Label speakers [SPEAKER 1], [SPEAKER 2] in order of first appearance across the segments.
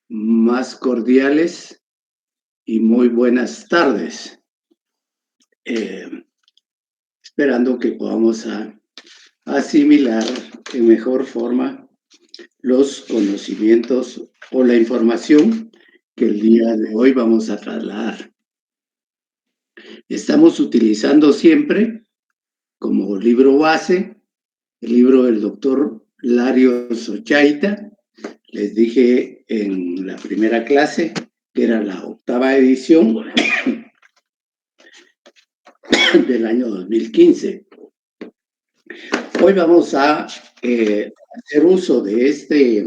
[SPEAKER 1] Más cordiales y muy buenas tardes. Esperando que podamos asimilar en mejor forma los conocimientos o la información que el día de hoy vamos a trasladar. Estamos utilizando siempre como libro base el libro del doctor Larios Ochaita. Les dije en la primera clase que era la 8ª edición del año 2015. Hoy vamos a hacer uso de este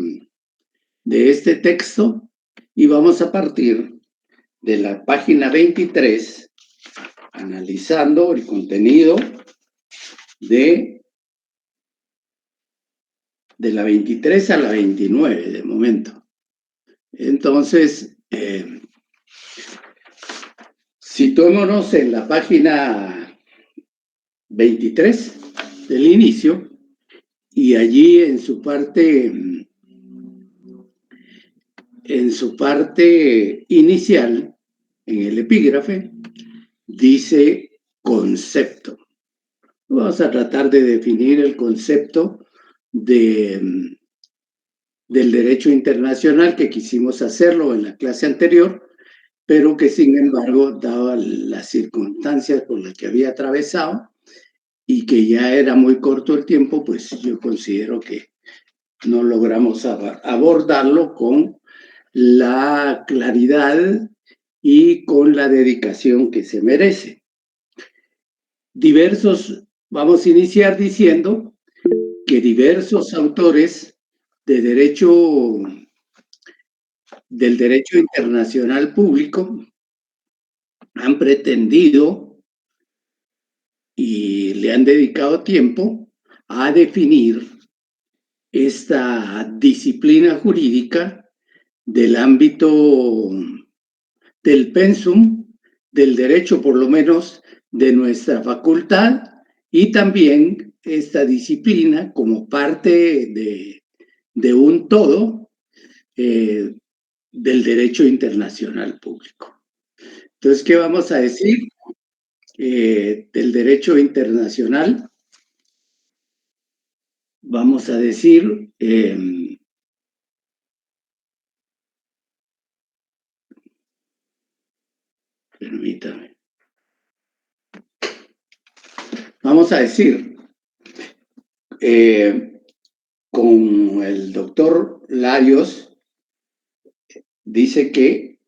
[SPEAKER 1] texto y vamos a partir de la página 23, analizando el contenido de la 23 a la 29 de momento. Entonces, situémonos en la página 23 del inicio y allí en su parte inicial, en el epígrafe, dice concepto. Vamos a tratar de definir el concepto del derecho internacional, que quisimos hacerlo en la clase anterior, pero que sin embargo, dadas las circunstancias por las que había atravesado y que ya era muy corto el tiempo, pues yo considero que no logramos abordarlo con la claridad y con la dedicación que se merece. Vamos a iniciar diciendo que diversos autores del derecho internacional público han pretendido y le han dedicado tiempo a definir esta disciplina jurídica del ámbito del pensum del derecho, por lo menos de nuestra facultad, y también esta disciplina como parte de un todo del derecho internacional público. Entonces, ¿qué vamos a decir del derecho internacional? Vamos a decir permítame. Vamos a decir, con el doctor Larios, dice que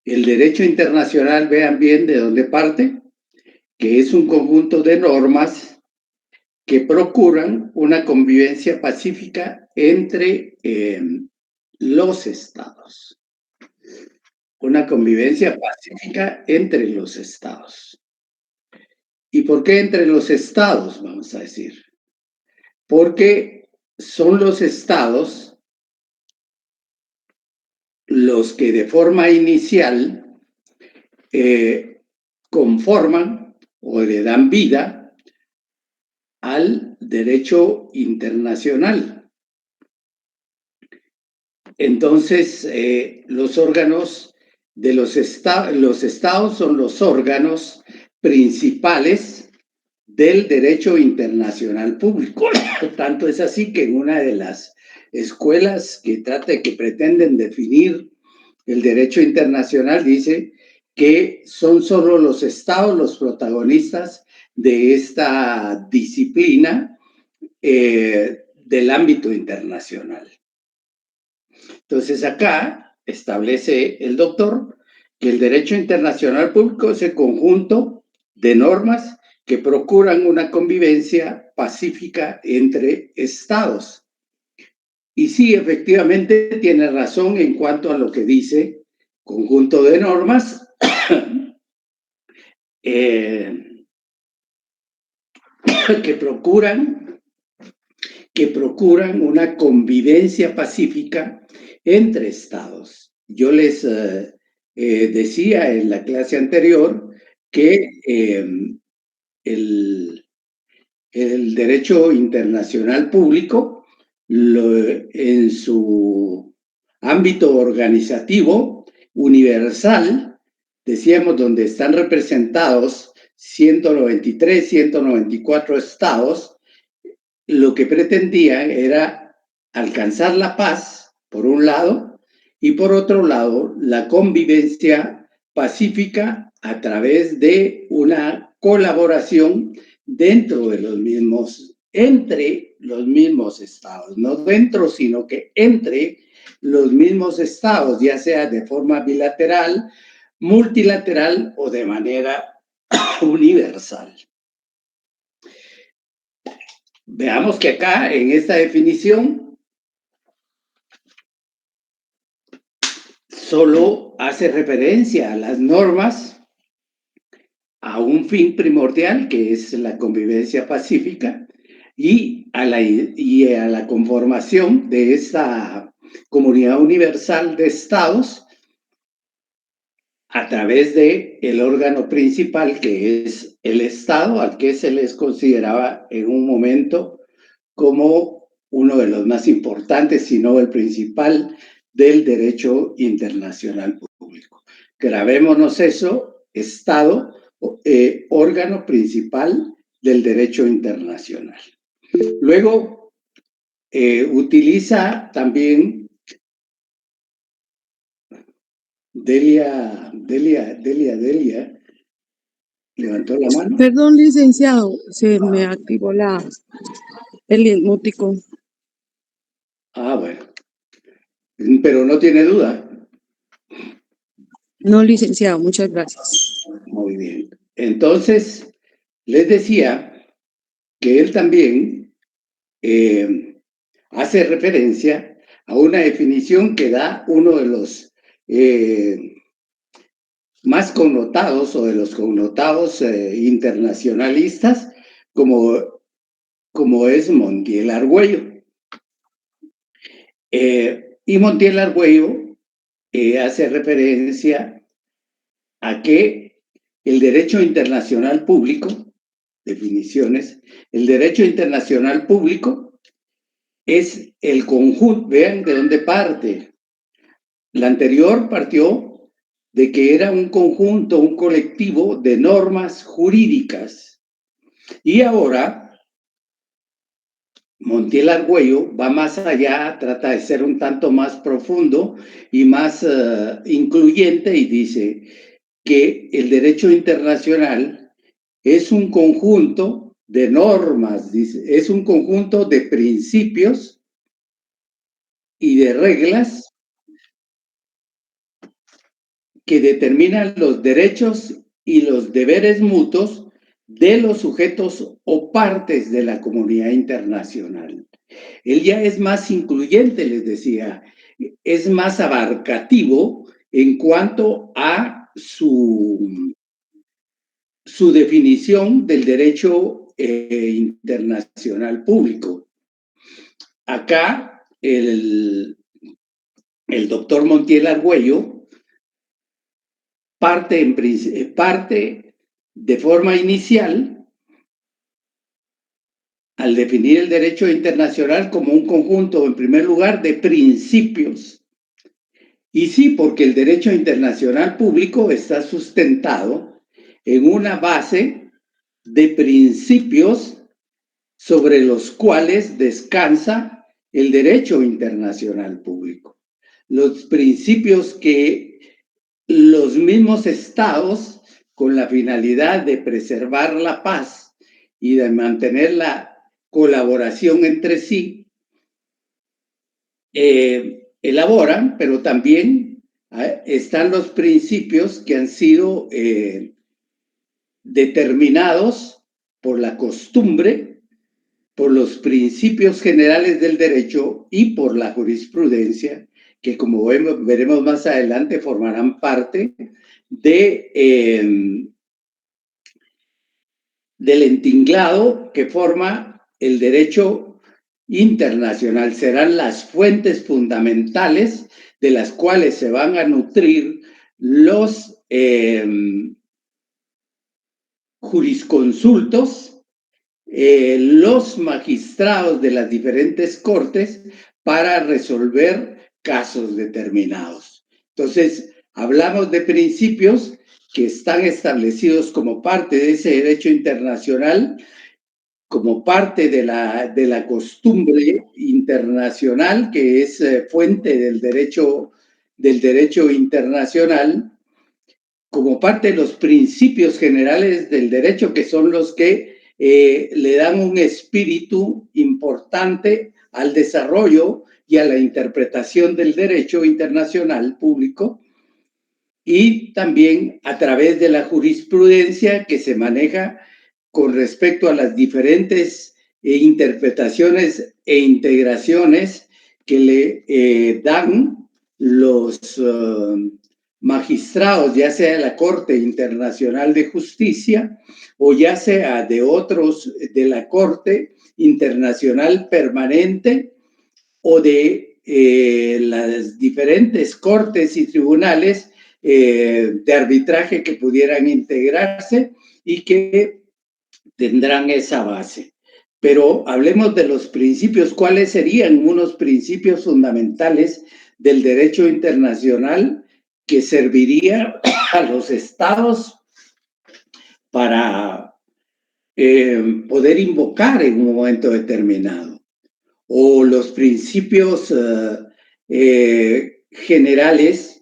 [SPEAKER 1] el derecho internacional, vean bien de dónde parte, que es un conjunto de normas que procuran una convivencia pacífica entre los estados. Una convivencia pacífica entre los estados. ¿Y por qué entre los estados, vamos a decir? Porque son los estados los que de forma inicial conforman o le dan vida al derecho internacional. Entonces, los órganos de los estados son los órganos principales del derecho internacional público. Tanto es así que en una de las escuelas que pretenden definir el derecho internacional dice que son solo los estados los protagonistas de esta disciplina del ámbito internacional. Entonces acá establece el doctor que el derecho internacional público es el conjunto de normas que procuran una convivencia pacífica entre estados. Y sí, efectivamente, tiene razón en cuanto a lo que dice conjunto de normas que procuran una convivencia pacífica entre estados. Yo les decía en la clase anterior que el derecho internacional público en su ámbito organizativo universal, decíamos, donde están representados 193, 194 estados. Lo que pretendía era alcanzar la paz, por un lado, y por otro lado, la convivencia pacífica a través de una colaboración dentro de los mismos, entre los mismos estados, no dentro, sino que entre los mismos estados, ya sea de forma bilateral, multilateral o de manera universal. Veamos que acá, en esta definición, solo hace referencia a las normas, a un fin primordial, que es la convivencia pacífica, y a la conformación de esta comunidad universal de estados a través de el órgano principal, que es el Estado, al que se les consideraba en un momento como uno de los más importantes, si no el principal, del derecho internacional público. Grabémonos eso: Estado, órgano principal del derecho internacional. Luego, utiliza también Delia, levantó la mano.
[SPEAKER 2] Perdón, licenciado, se me activó el emoticón.
[SPEAKER 1] Ah, bueno. Pero no tiene duda.
[SPEAKER 2] No, licenciado, muchas gracias.
[SPEAKER 1] Muy bien. Entonces, les decía que él también hace referencia a una definición que da uno de los más connotados o de los connotados internacionalistas, como es Montiel Argüello. Y Montiel Argüello hace referencia a que el derecho internacional público, definiciones, el derecho internacional público es el conjunto, vean de dónde parte. La anterior partió de que era un conjunto, un colectivo de normas jurídicas. Y ahora Montiel Argüello va más allá, trata de ser un tanto más profundo y más incluyente, y dice que el derecho internacional es un conjunto de normas, dice, es un conjunto de principios y de reglas que determinan los derechos y los deberes mutuos de los sujetos o partes de la comunidad internacional. Él ya es más incluyente, les decía, es más abarcativo en cuanto a su definición del derecho internacional público. Acá el doctor Montiel Argüello parte de forma inicial al definir el derecho internacional como un conjunto, en primer lugar, de principios. Y sí, porque el derecho internacional público está sustentado en una base de principios sobre los cuales descansa el derecho internacional público. Los principios que los mismos estados, con la finalidad de preservar la paz y de mantener la colaboración entre sí, elaboran, pero también están los principios que han sido determinados por la costumbre, por los principios generales del derecho y por la jurisprudencia, que, como veremos más adelante, formarán parte del entinglado que forma el derecho internacional. Serán las fuentes fundamentales de las cuales se van a nutrir los jurisconsultos, los magistrados de las diferentes cortes, para resolver casos determinados. Entonces, hablamos de principios que están establecidos como parte de ese derecho internacional, como parte de la costumbre internacional, que es fuente del derecho internacional, como parte de los principios generales del derecho, que son los que le dan un espíritu importante al desarrollo y a la interpretación del derecho internacional público, y también a través de la jurisprudencia que se maneja con respecto a las diferentes interpretaciones e integraciones que le dan los magistrados, ya sea de la Corte Internacional de Justicia o ya sea de otros de la Corte Internacional Permanente o de las diferentes cortes y tribunales de arbitraje que pudieran integrarse y que tendrán esa base. Pero hablemos de los principios. ¿Cuáles serían unos principios fundamentales del derecho internacional que serviría a los estados para poder invocar en un momento determinado? O los principios generales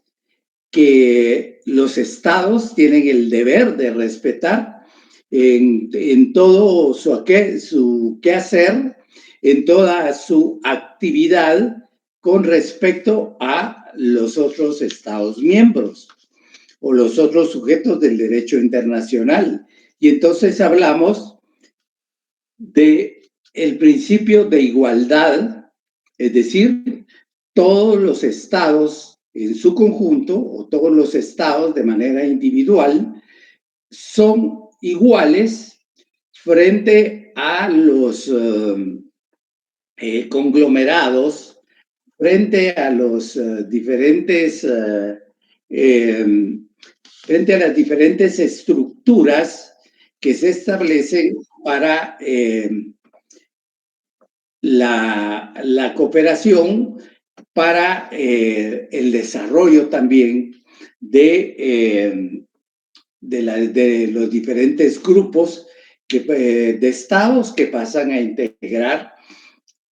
[SPEAKER 1] que los estados tienen el deber de respetar en todo su quehacer, en toda su actividad con respecto a los otros estados miembros o los otros sujetos del derecho internacional. Y entonces hablamos de el principio de igualdad, es decir, todos los estados en su conjunto o todos los estados de manera individual son iguales frente a los conglomerados, frente a los frente a las diferentes estructuras que se establecen para la cooperación, para el desarrollo también de los diferentes grupos de estados que pasan a integrar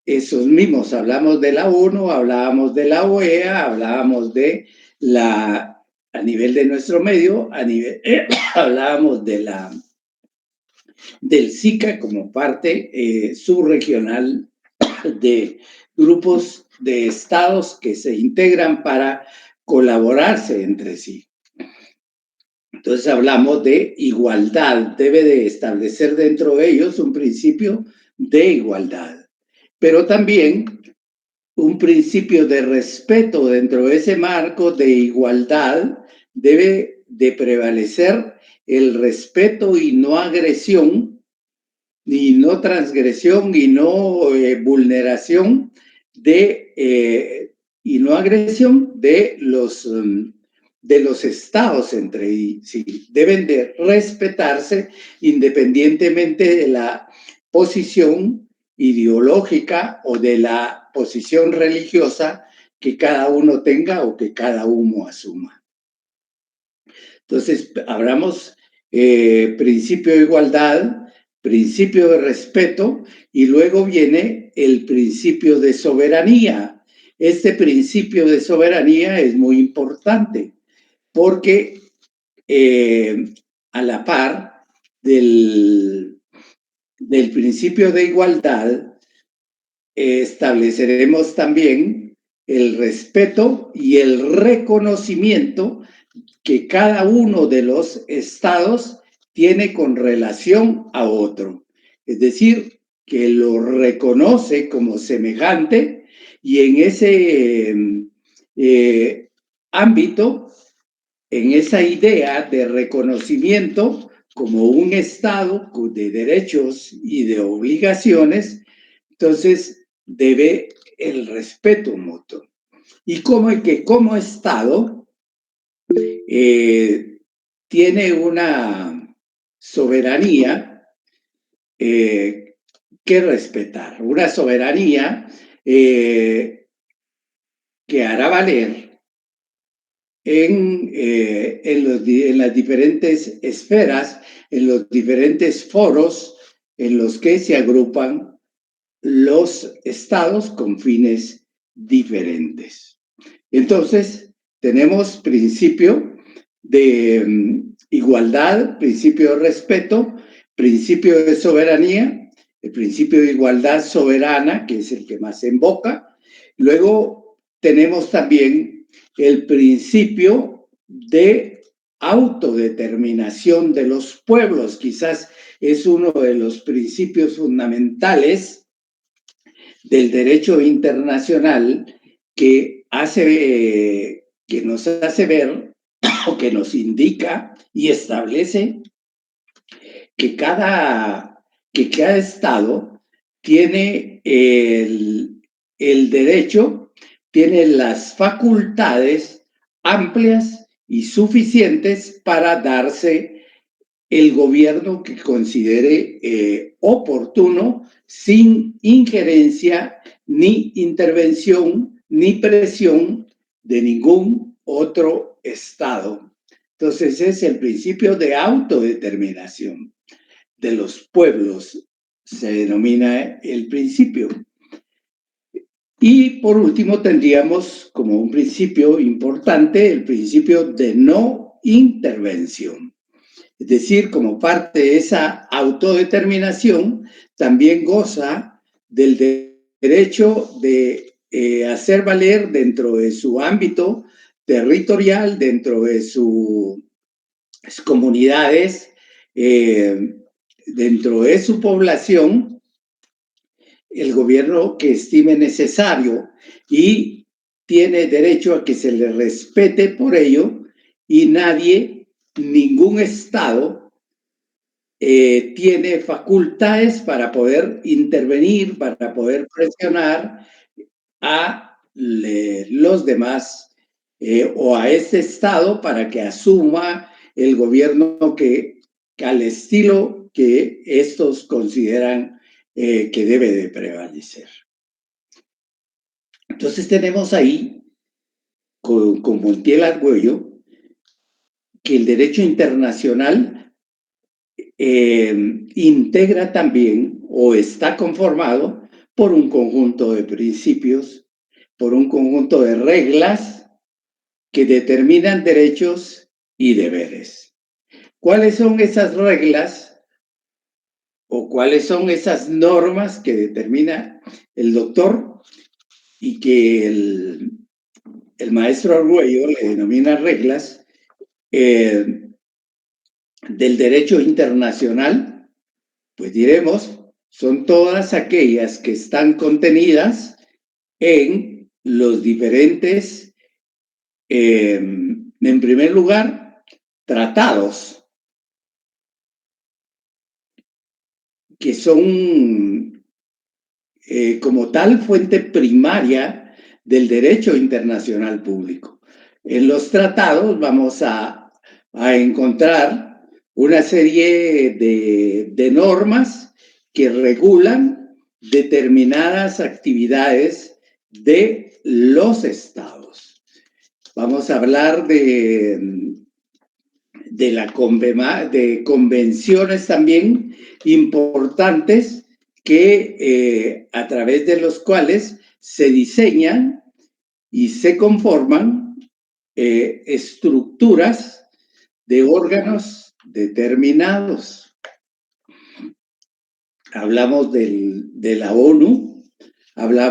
[SPEAKER 1] esos mismos. Hablamos de la ONU, hablábamos de la OEA, hablábamos de a nivel de nuestro medio, hablábamos del SICA como parte subregional de grupos de estados que se integran para colaborarse entre sí. Entonces hablamos de igualdad, debe de establecer dentro de ellos un principio de igualdad, pero también un principio de respeto dentro de ese marco de igualdad. Debe de prevalecer el respeto y no agresión, ni no transgresión y no vulneración y no agresión de los estados entre sí. Deben de respetarse independientemente de la posición ideológica o de la posición religiosa que cada uno tenga o que cada uno asuma. Entonces, hablamos principio de igualdad, principio de respeto, y luego viene el principio de soberanía. Este principio de soberanía es muy importante porque a la par del principio de igualdad, estableceremos también el respeto y el reconocimiento que cada uno de los estados tiene con relación a otro. Es decir, que lo reconoce como semejante y en ese ámbito, en esa idea de reconocimiento como un estado de derechos y de obligaciones, entonces debe el respeto mutuo. Y como Estado tiene una soberanía que respetar, una soberanía que hará valer en las diferentes esferas, en los diferentes foros en los que se agrupan los estados con fines diferentes. Entonces, tenemos principio de igualdad, principio de respeto, principio de soberanía, el principio de igualdad soberana, que es el que más se invoca. Luego tenemos también el principio de autodeterminación de los pueblos, quizás es uno de los principios fundamentales del derecho internacional que nos hace ver o que nos indica y establece que cada estado tiene el derecho, tiene las facultades amplias y suficientes para darse el gobierno que considere oportuno, sin injerencia, ni intervención, ni presión de ningún otro Estado. Entonces es el principio de autodeterminación de los pueblos, se denomina el principio. Y por último tendríamos como un principio importante el principio de no intervención. Es decir, como parte de esa autodeterminación, también goza del derecho de hacer valer dentro de su ámbito territorial, dentro de sus comunidades, dentro de su población, el gobierno que estime necesario, y tiene derecho a que se le respete por ello, y ningún Estado tiene facultades para poder intervenir, para poder presionar a los demás o a este Estado para que asuma el gobierno que al estilo que estos consideran que debe de prevalecer. Entonces tenemos ahí, con Montiel Argüello, que el derecho internacional integra también o está conformado por un conjunto de principios, por un conjunto de reglas que determinan derechos y deberes. ¿Cuáles son esas reglas o cuáles son esas normas que determina el doctor y que el maestro Argüello le denomina reglas del derecho internacional? Pues diremos, son todas aquellas que están contenidas en los diferentes, en primer lugar, tratados, que son como tal fuente primaria del derecho internacional público. En los tratados vamos a encontrar una serie de normas que regulan determinadas actividades de los estados. Vamos a hablar de convenciones también importantes que a través de los cuales se diseñan y se conforman estructuras de órganos determinados. Hablamos de la ONU,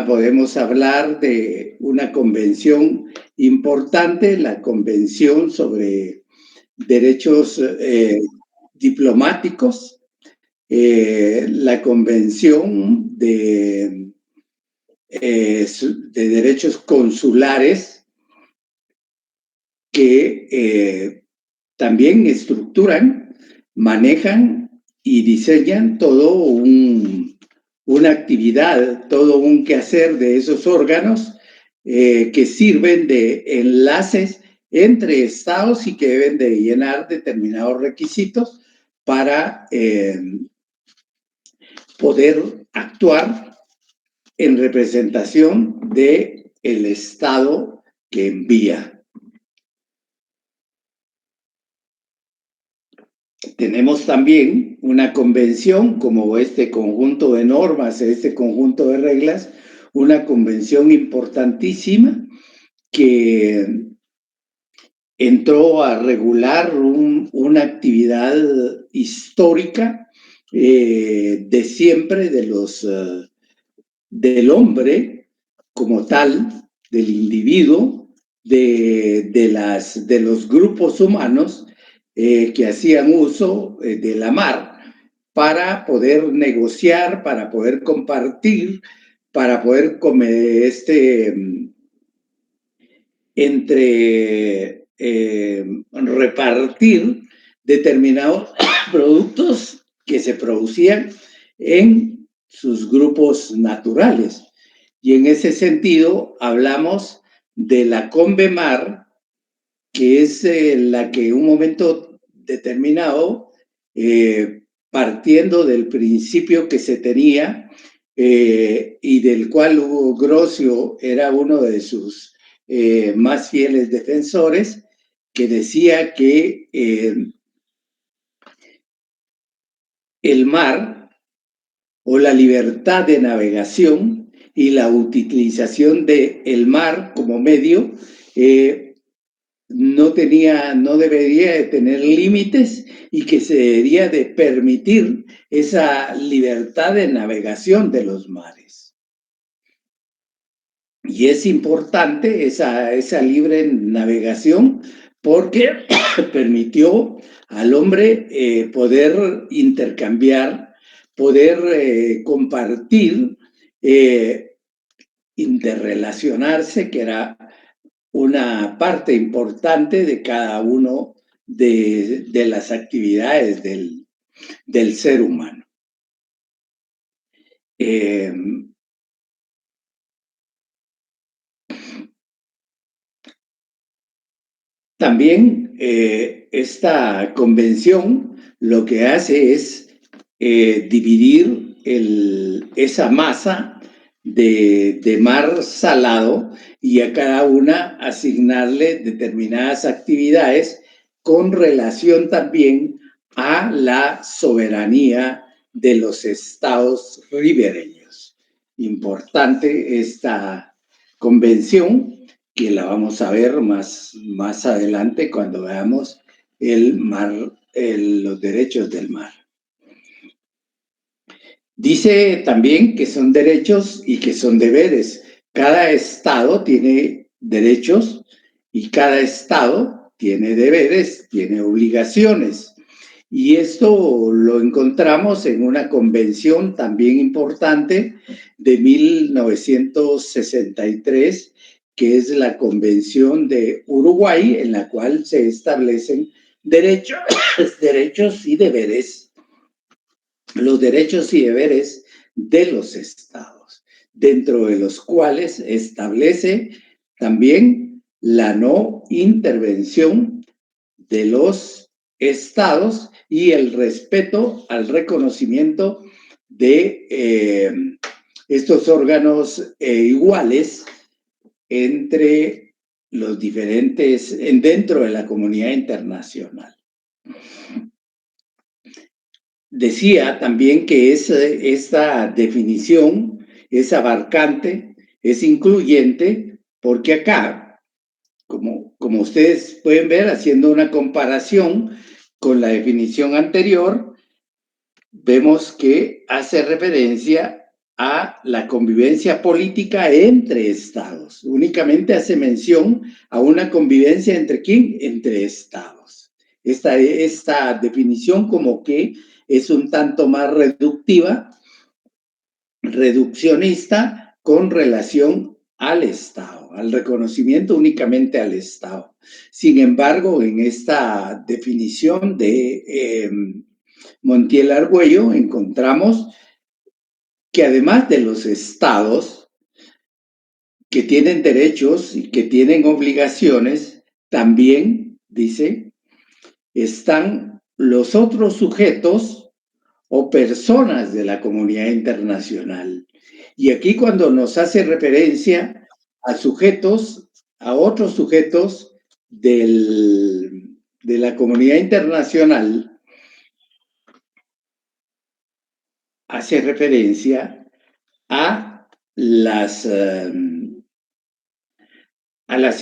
[SPEAKER 1] podemos hablar de una convención importante, la Convención sobre Derechos Diplomáticos, la Convención de Derechos Consulares, que también estructuran, manejan y diseñan todo una actividad, todo un quehacer de esos órganos que sirven de enlaces entre estados y que deben de llenar determinados requisitos para poder actuar en representación del Estado que envía. Tenemos también una convención, como este conjunto de normas, este conjunto de reglas, una convención importantísima que entró a regular una actividad histórica de siempre del hombre como tal, del individuo, de los grupos humanos que hacían uso de la mar para poder negociar, para poder compartir, para poder comer repartir determinados productos que se producían en sus grupos naturales. Y en ese sentido hablamos de la Convemar, que es la que en un momento determinado, partiendo del principio que se tenía y del cual Hugo Grocio era uno de sus más fieles defensores, que decía que el mar o la libertad de navegación y la utilización del mar como medio no debería de tener límites y que se debería de permitir esa libertad de navegación de los mares. Y es importante esa libre navegación porque permitió al hombre poder intercambiar, poder compartir, interrelacionarse, que era una parte importante de cada uno de las actividades del ser humano. También esta convención lo que hace es dividir esa masa de mar salado y a cada una asignarle determinadas actividades con relación también a la soberanía de los estados ribereños. Importante esta convención, que la vamos a ver más adelante cuando veamos los derechos del mar. Dice también que son derechos y que son deberes. Cada estado tiene derechos y cada estado tiene deberes, tiene obligaciones. Y esto lo encontramos en una convención también importante de 1963, que es la Convención de Uruguay, en la cual se establecen derechos y deberes, los derechos y deberes de los estados, dentro de los cuales establece también la no intervención de los estados y el respeto al reconocimiento de estos órganos iguales entre los diferentes, dentro de la comunidad internacional. Decía también que esta definición es abarcante, es incluyente, porque acá, como ustedes pueden ver, haciendo una comparación con la definición anterior, vemos que hace referencia a la convivencia política entre estados. Únicamente hace mención a una convivencia entre ¿quién? Entre estados. Esta definición como que es un tanto más reduccionista con relación al Estado, al reconocimiento únicamente al Estado. Sin embargo, en esta definición de Montiel Argüello encontramos que además de los estados que tienen derechos y que tienen obligaciones, también, dice, están los otros sujetos o personas de la comunidad internacional. Y aquí cuando nos hace referencia a sujetos, a otros sujetos de la comunidad internacional, hace referencia a las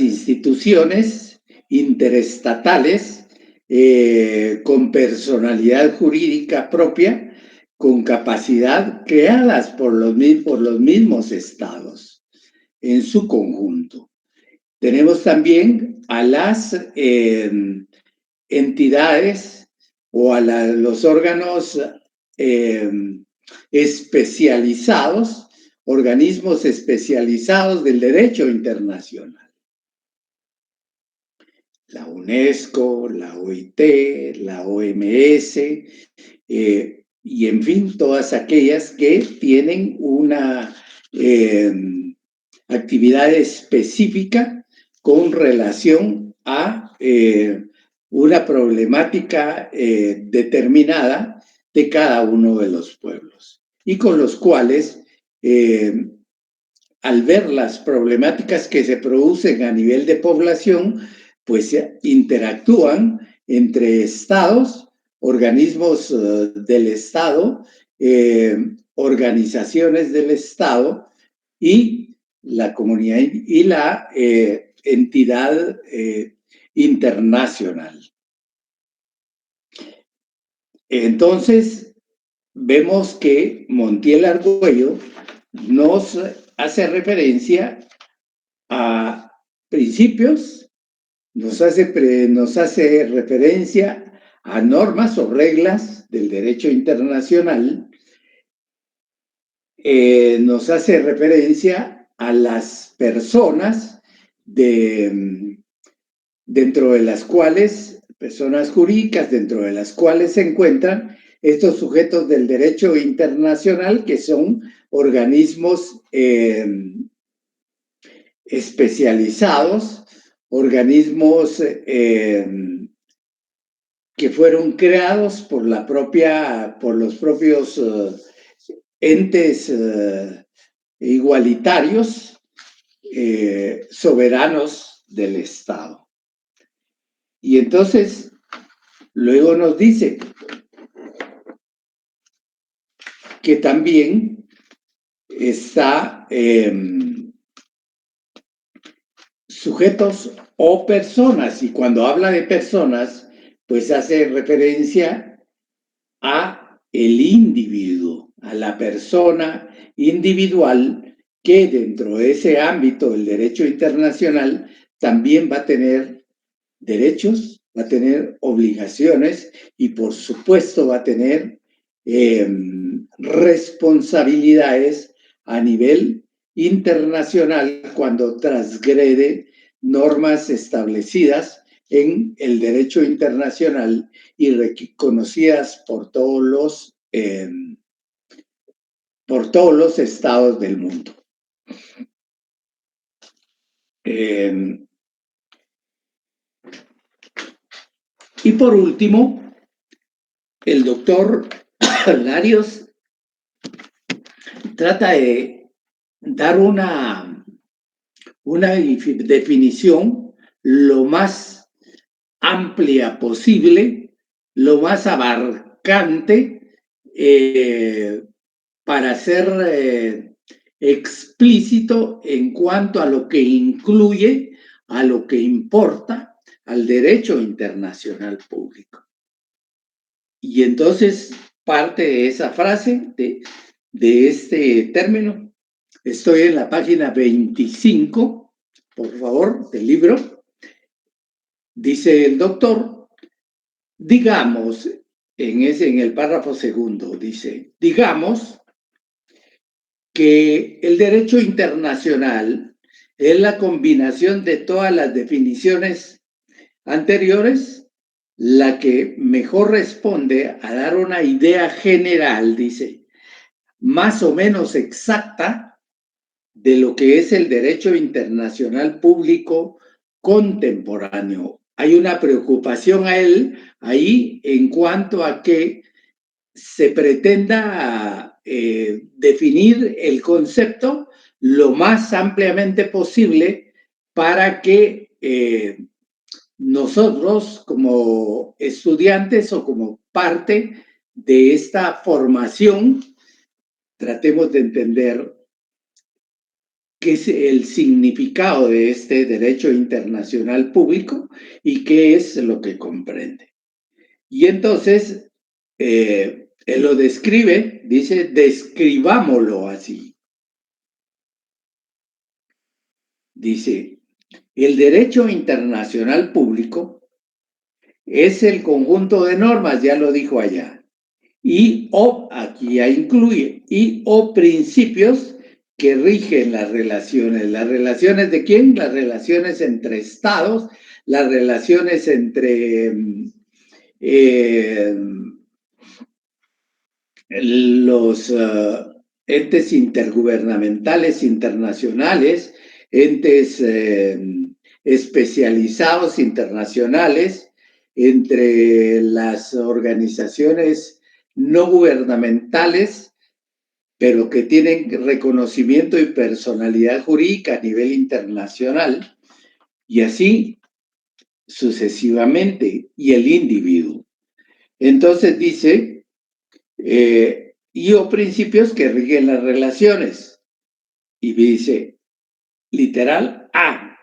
[SPEAKER 1] instituciones interestatales con personalidad jurídica propia, con capacidad, creadas por los mismos estados en su conjunto. Tenemos también a las entidades o a los órganos especializados, organismos especializados del derecho internacional. La UNESCO, la OIT, la OMS, y en fin, todas aquellas que tienen una actividad específica con relación a una problemática determinada de cada uno de los pueblos, y con los cuales, al ver las problemáticas que se producen a nivel de población, pues interactúan entre estados, organismos del Estado, organizaciones del Estado y la comunidad y la entidad internacional. Entonces, vemos que Montiel Argüello nos hace referencia a principios, nos hace referencia a normas o reglas del derecho internacional, nos hace referencia a las personas dentro de las cuales, personas jurídicas dentro de las cuales se encuentran estos sujetos del derecho internacional, que son organismos especializados, organismos que fueron creados por los propios entes igualitarios, soberanos del Estado. Y entonces, luego nos dice que también está sujetos o personas, y cuando habla de personas, pues hace referencia a el individuo, a la persona individual, que dentro de ese ámbito del derecho internacional también va a tener derechos, va a tener obligaciones y por supuesto va a tener responsabilidades a nivel internacional cuando transgrede normas establecidas en el derecho internacional y reconocidas por todos los estados del mundo. Y por último, el doctor Larios trata de dar una definición lo más amplia posible, lo más abarcante, para ser explícito en cuanto a lo que incluye, a lo que importa al derecho internacional público. Y entonces parte de esa frase, de este término, estoy en la página 25, por favor, del libro. Dice el doctor, digamos, en el párrafo segundo, dice, digamos que el derecho internacional es la combinación de todas las definiciones anteriores, la que mejor responde a dar una idea general, dice, más o menos exacta de lo que es el derecho internacional público contemporáneo. Hay una preocupación ahí en cuanto a que se pretenda definir el concepto lo más ampliamente posible para que nosotros como estudiantes o como parte de esta formación tratemos de entender qué es el significado de este derecho internacional público y qué es lo que comprende. Y entonces, él lo describe, dice, describámoslo así. Dice, el derecho internacional público es el conjunto de normas, ya lo dijo allá, y o, aquí ya incluye, y o principios que rigen las relaciones. ¿Las relaciones de quién? Las relaciones entre estados, las relaciones entre los entes intergubernamentales internacionales, entes especializados internacionales, entre las organizaciones no gubernamentales, pero que tienen reconocimiento y personalidad jurídica a nivel internacional, y así sucesivamente, y el individuo. Entonces dice, y o principios que rigen las relaciones. Y dice, literal, A,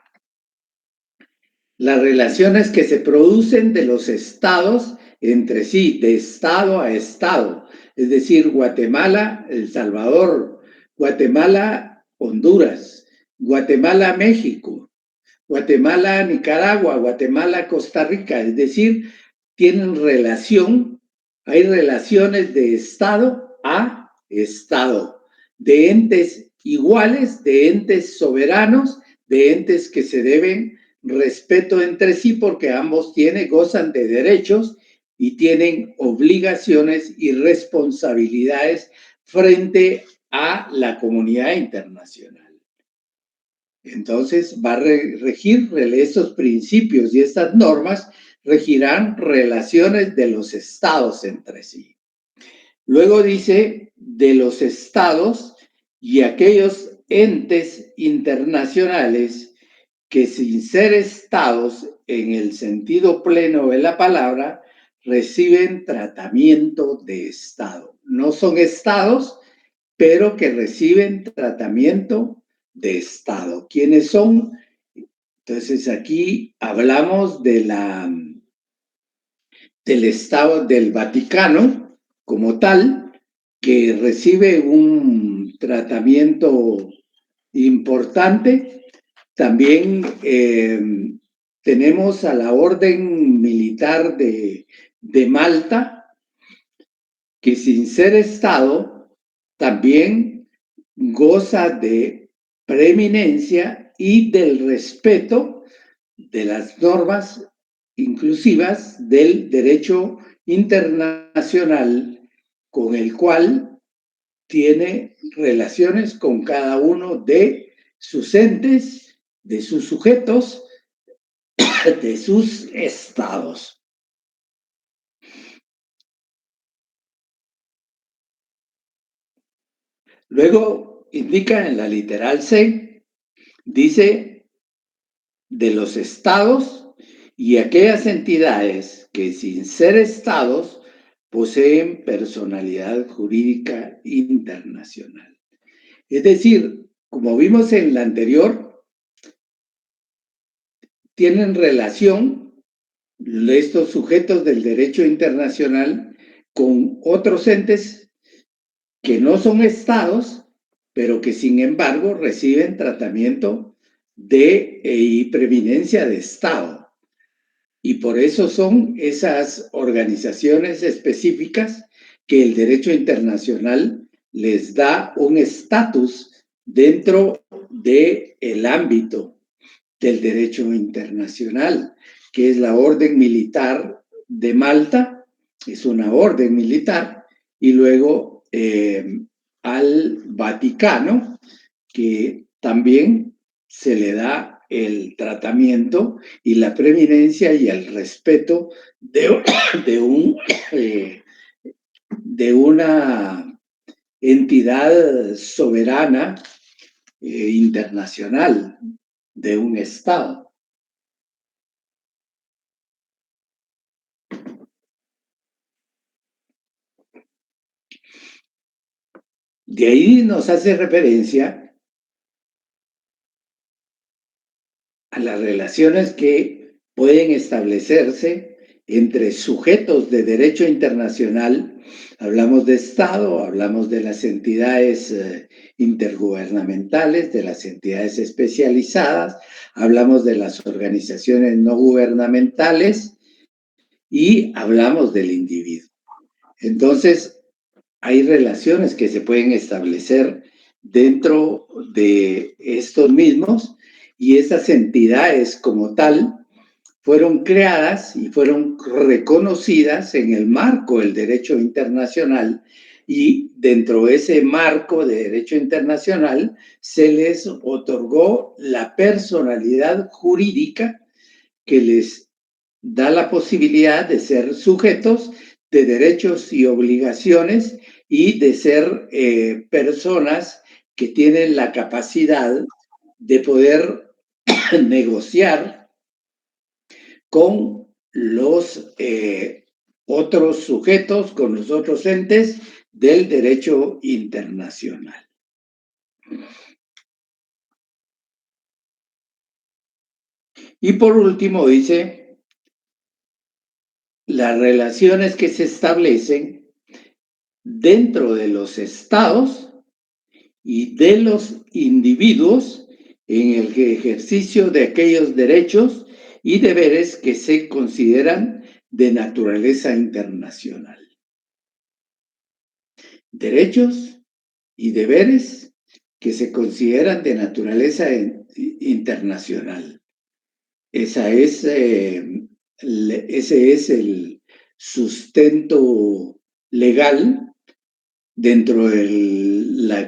[SPEAKER 1] las relaciones que se producen de los estados entre sí, de estado a estado, es decir, Guatemala, El Salvador, Guatemala, Honduras, Guatemala, México, Guatemala, Nicaragua, Guatemala, Costa Rica, es decir, tienen relación, hay relaciones de estado a estado, de entes iguales, de entes soberanos, de entes que se deben respeto entre sí porque ambos gozan de derechos y tienen obligaciones y responsabilidades frente a la comunidad internacional. Entonces va a regir estos principios y estas normas regirán relaciones de los estados entre sí. Luego dice de los estados y aquellos entes internacionales que sin ser estados en el sentido pleno de la palabra, reciben tratamiento de estado. No son estados, pero que reciben tratamiento de estado. ¿Quiénes son? Entonces aquí hablamos del Estado del Vaticano como tal, que recibe un tratamiento importante. También tenemos a la Orden Militar de Malta, que sin ser Estado también goza de preeminencia y del respeto de las normas inclusivas del derecho internacional con el cual tiene relaciones con cada uno de sus entes, de sus sujetos, de sus estados. Luego indica en la literal C, dice de los estados y aquellas entidades que sin ser estados poseen personalidad jurídica internacional. Es decir, como vimos en la anterior, tienen relación estos sujetos del derecho internacional con otros entes que no son estados, pero que sin embargo reciben tratamiento y preeminencia de estado. Y por eso son esas organizaciones específicas que el derecho internacional les da un estatus dentro del ámbito del derecho internacional, que es la Orden Militar de Malta, es una orden militar, y luego al Vaticano, que también se le da el tratamiento y la preeminencia y el respeto de una entidad soberana internacional, de un Estado. De ahí nos hace referencia a las relaciones que pueden establecerse entre sujetos de derecho internacional. Hablamos de Estado, hablamos de las entidades intergubernamentales, de las entidades especializadas, hablamos de las organizaciones no gubernamentales y hablamos del individuo. Entonces, hay relaciones que se pueden establecer dentro de estos mismos y estas entidades como tal fueron creadas y fueron reconocidas en el marco del derecho internacional, y dentro de ese marco de derecho internacional se les otorgó la personalidad jurídica que les da la posibilidad de ser sujetos de derechos y obligaciones y de ser personas que tienen la capacidad de poder negociar con los otros sujetos, con los otros entes del derecho internacional. Y por último dice, las relaciones que se establecen dentro de los estados y de los individuos en el ejercicio de aquellos derechos y deberes que se consideran de naturaleza internacional. Derechos y deberes que se consideran de naturaleza internacional. Ese es el sustento legal dentro del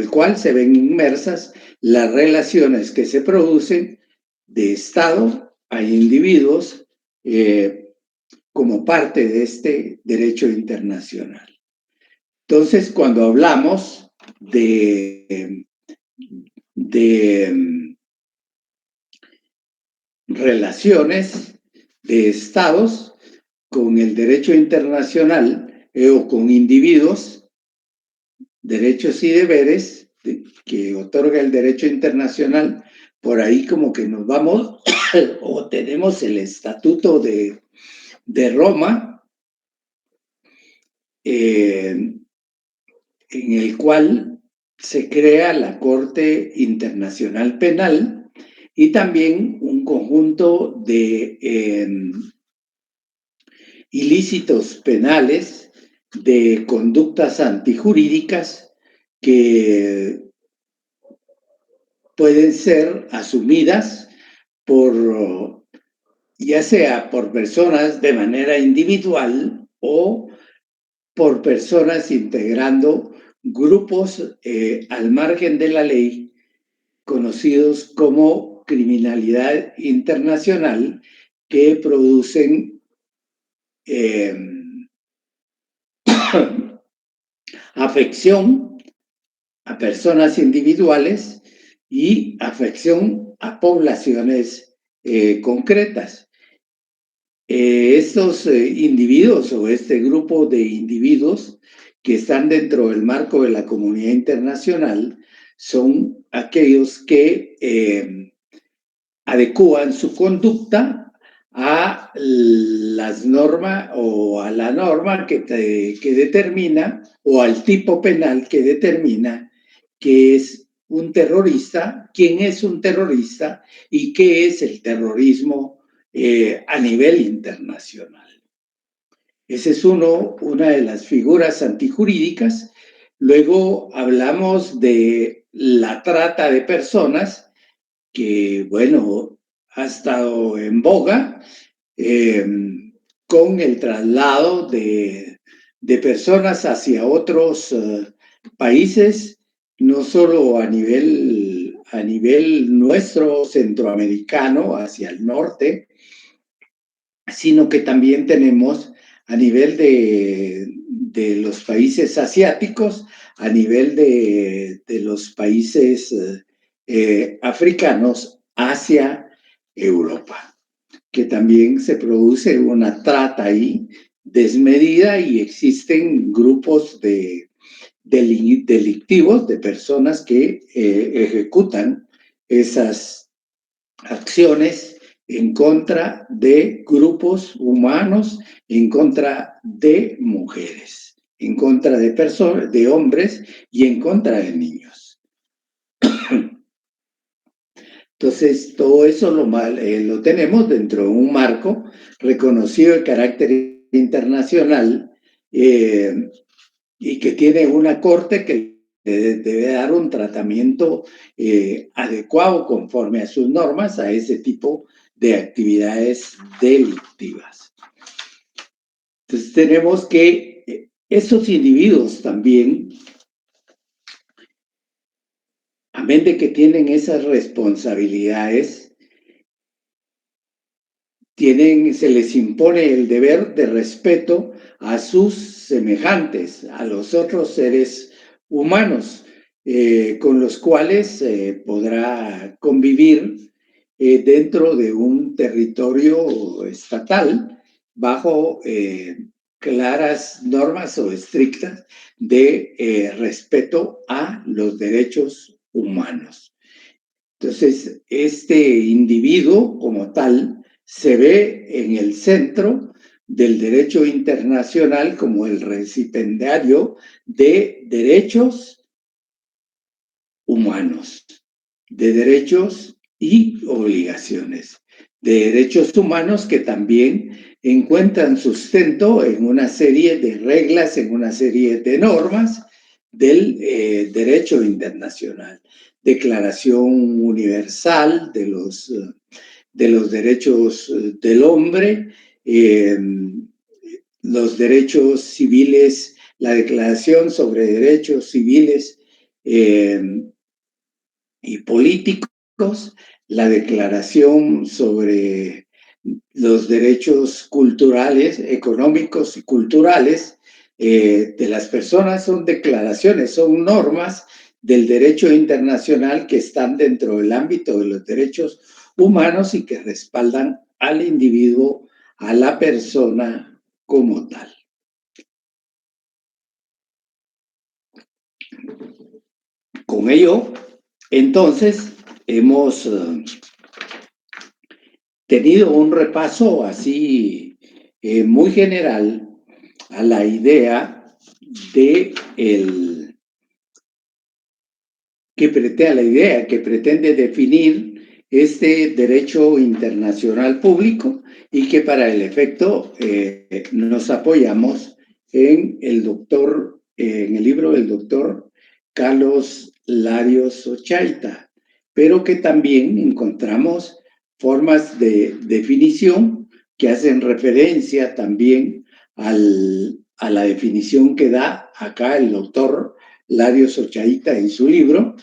[SPEAKER 1] cual se ven inmersas las relaciones que se producen de Estado a individuos como parte de este derecho internacional. Entonces, cuando hablamos de relaciones de estados con el derecho internacional o con individuos, derechos y deberes que otorga el derecho internacional, por ahí como que nos vamos o tenemos el Estatuto de Roma, en el cual se crea la Corte Internacional Penal y también un conjunto de ilícitos penales, de conductas antijurídicas que pueden ser asumidas por, ya sea por personas de manera individual o por personas integrando grupos al margen de la ley, conocidos como criminalidad internacional, que producen afección a personas individuales y afección a poblaciones concretas. Estos individuos o este grupo de individuos que están dentro del marco de la comunidad internacional son aquellos que adecúan su conducta a las normas o a la norma que determina, o al tipo penal que determina qué es un terrorista, quién es un terrorista y qué es el terrorismo a nivel internacional. Esa es una de las figuras antijurídicas. Luego hablamos de la trata de personas, que, bueno, ha estado en boga con el traslado de personas hacia otros países, no solo a nivel nuestro centroamericano, hacia el norte, sino que también tenemos a nivel de los países asiáticos, a nivel de los países africanos hacia Europa, que también se produce una trata ahí desmedida y existen grupos delictivos de personas que ejecutan esas acciones en contra de grupos humanos, en contra de mujeres, en contra de personas, de hombres y en contra de niños. Entonces, todo eso lo tenemos dentro de un marco reconocido de carácter internacional y que tiene una corte que debe dar un tratamiento adecuado conforme a sus normas a ese tipo de actividades delictivas. Entonces, tenemos que esos individuos también, amén de que tienen esas responsabilidades, se les impone el deber de respeto a sus semejantes, a los otros seres humanos, con los cuales podrá convivir dentro de un territorio estatal bajo claras normas o estrictas de respeto a los derechos humanos. Entonces, este individuo como tal se ve en el centro del derecho internacional como el recipiendario de derechos humanos, de derechos y obligaciones, de derechos humanos que también encuentran sustento en una serie de reglas, en una serie de normas del derecho internacional. Declaración Universal de los derechos del hombre, los derechos civiles, la Declaración sobre Derechos Civiles y Políticos, la Declaración sobre los derechos culturales, económicos y culturales de las personas. Son declaraciones, son normas del derecho internacional que están dentro del ámbito de los derechos humanos y que respaldan al individuo, a la persona como tal. Con ello, entonces, hemos tenido un repaso así muy general a la idea de que pretende definir este derecho internacional público y que para el efecto nos apoyamos en en el libro del doctor Carlos Larios Ochaita, pero que también encontramos formas de definición que hacen referencia también a la definición que da acá el doctor Larios Ochaita en su libro.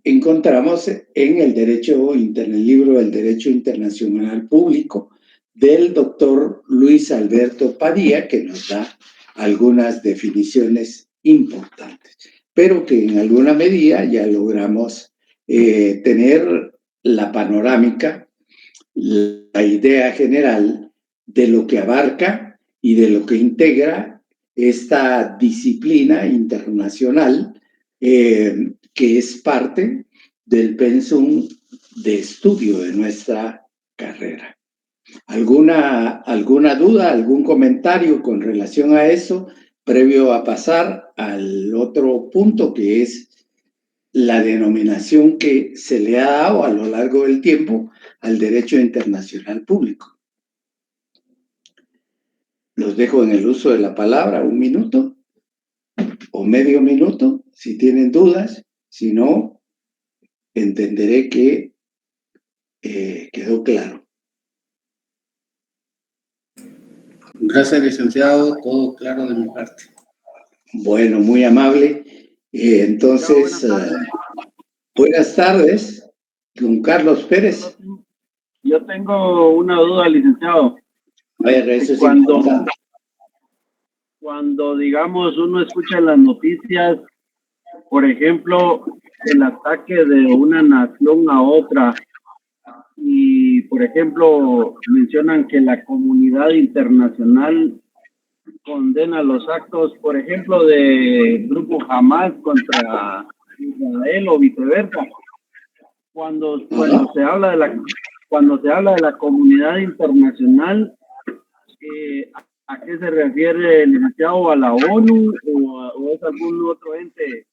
[SPEAKER 1] Encontramos en el libro del Derecho Internacional Público del doctor Luis Alberto Padilla, que nos da algunas definiciones importantes, pero que en alguna medida ya logramos tener la panorámica, la idea general de lo que abarca y de lo que integra esta disciplina internacional que es parte del pensum de estudio de nuestra carrera. ¿Alguna duda, algún comentario con relación a eso, previo a pasar al otro punto, que es la denominación que se le ha dado a lo largo del tiempo al derecho internacional público? Los dejo en el uso de la palabra 1 minuto o medio minuto, si tienen dudas. Si no, entenderé que quedó claro.
[SPEAKER 3] Gracias, licenciado. Todo claro de mi parte.
[SPEAKER 1] Bueno, muy amable. Entonces, buenas tardes, don Carlos Pérez.
[SPEAKER 4] Yo tengo una duda, licenciado.
[SPEAKER 1] A ver, eso es importante.
[SPEAKER 4] Cuando, digamos, uno escucha las noticias, por ejemplo, el ataque de una nación a otra. Y, por ejemplo, mencionan que la comunidad internacional condena los actos, por ejemplo, de grupo Hamas contra Israel o viceversa. Cuando se habla de la comunidad internacional, ¿a qué se refiere el licenciado? ¿A la ONU o es algún otro ente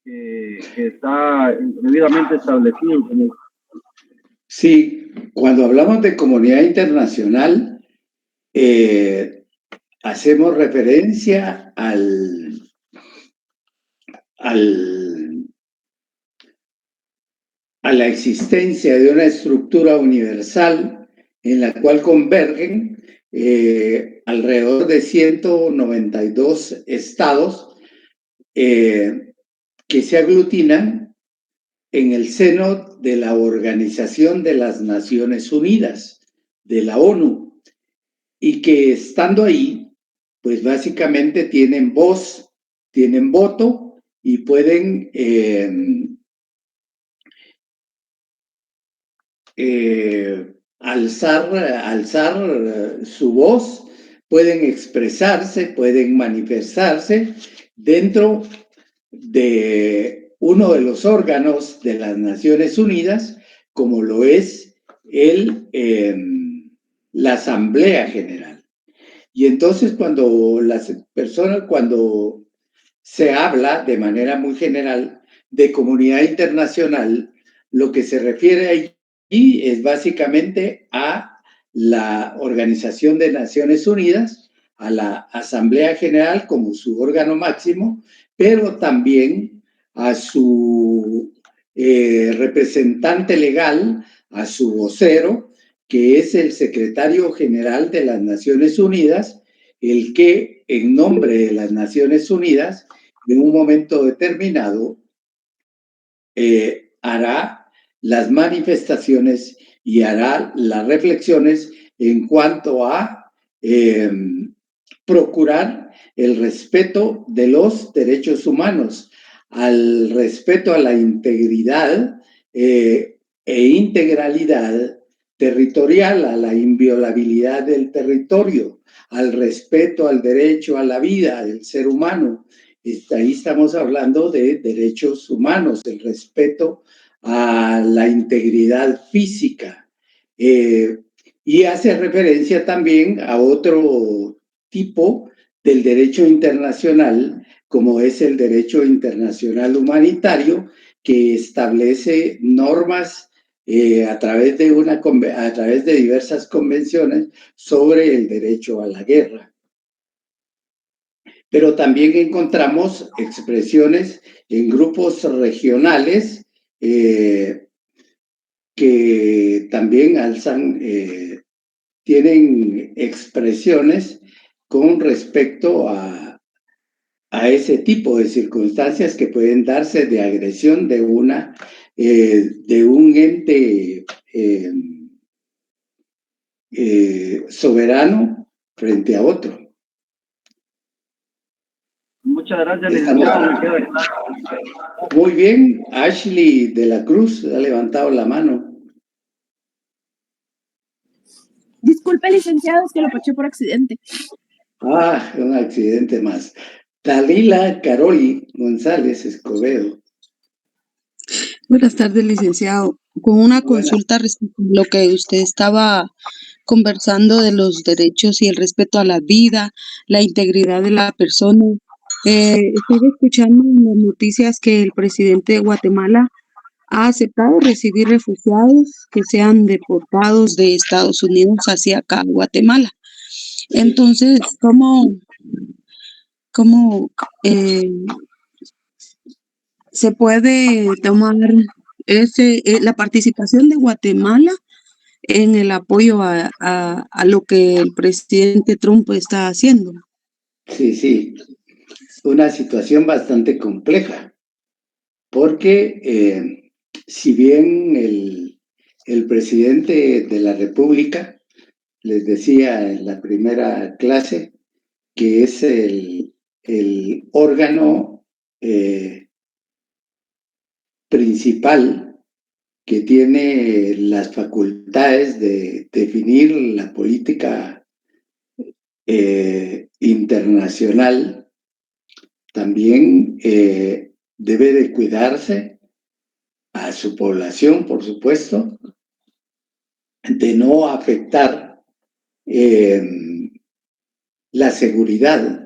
[SPEAKER 4] que está debidamente establecido?
[SPEAKER 1] Sí, cuando hablamos de comunidad internacional, hacemos referencia a la existencia de una estructura universal en la cual convergen alrededor de 192 estados que se aglutinan en el seno de la Organización de las Naciones Unidas, de la ONU, y que estando ahí, pues básicamente tienen voz, tienen voto y pueden alzar su voz, pueden expresarse, pueden manifestarse dentro de uno de los órganos de las Naciones Unidas, como lo es la Asamblea General. Y entonces cuando se habla de manera muy general de comunidad internacional, lo que se refiere ahí es básicamente a la Organización de Naciones Unidas, a la Asamblea General como su órgano máximo, pero también a su representante legal, a su vocero, que es el secretario general de las Naciones Unidas, el que en nombre de las Naciones Unidas, en un momento determinado, hará las manifestaciones y hará las reflexiones en cuanto a procurar el respeto de los derechos humanos, al respeto a la integridad e integralidad territorial, a la inviolabilidad del territorio, al respeto al derecho a la vida del ser humano. Ahí estamos hablando de derechos humanos, el respeto a la integridad física. Y hace referencia también a otro tipo del derecho internacional, como es el derecho internacional humanitario, que establece normas a través de diversas convenciones sobre el derecho a la guerra. Pero también encontramos expresiones en grupos regionales que también tienen expresiones con respecto a ese tipo de circunstancias que pueden darse de agresión de un ente soberano frente a otro.
[SPEAKER 4] Muchas gracias, licenciado. Me queda claro.
[SPEAKER 1] Muy bien, Ashley de la Cruz ha levantado la mano.
[SPEAKER 5] Disculpe, licenciado, es que lo paché por accidente.
[SPEAKER 1] Ah, un accidente más. Dalila Caroli González Escobedo.
[SPEAKER 2] Buenas tardes, licenciado. Con una consulta respecto a lo que usted estaba conversando de los derechos y el respeto a la vida, la integridad de la persona. Estuve escuchando en las noticias que el presidente de Guatemala ha aceptado recibir refugiados que sean deportados de Estados Unidos hacia acá, Guatemala. Entonces, ¿cómo se puede tomar la participación de Guatemala en el apoyo a lo que el presidente Trump está haciendo?
[SPEAKER 1] Sí, una situación bastante compleja, porque si bien el presidente de la República, les decía en la primera clase, que es el órgano principal que tiene las facultades de definir la política internacional, también debe de cuidarse a su población, por supuesto, de no afectar la seguridad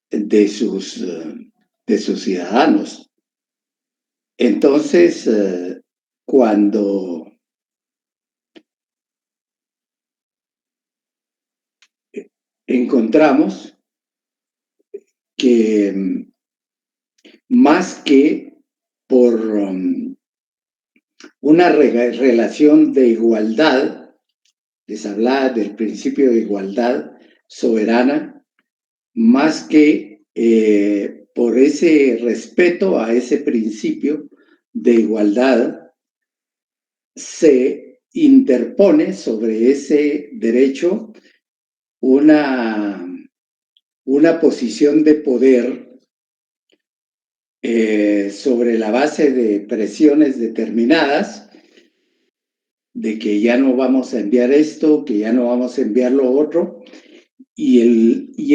[SPEAKER 1] de sus ciudadanos. Entonces, cuando encontramos que más que por una relación de igualdad, les hablaba del principio de igualdad soberana, más que por ese respeto a ese principio de igualdad, se interpone sobre ese derecho una posición de poder sobre la base de presiones determinadas, de que ya no vamos a enviar esto, que ya no vamos a enviar lo otro, y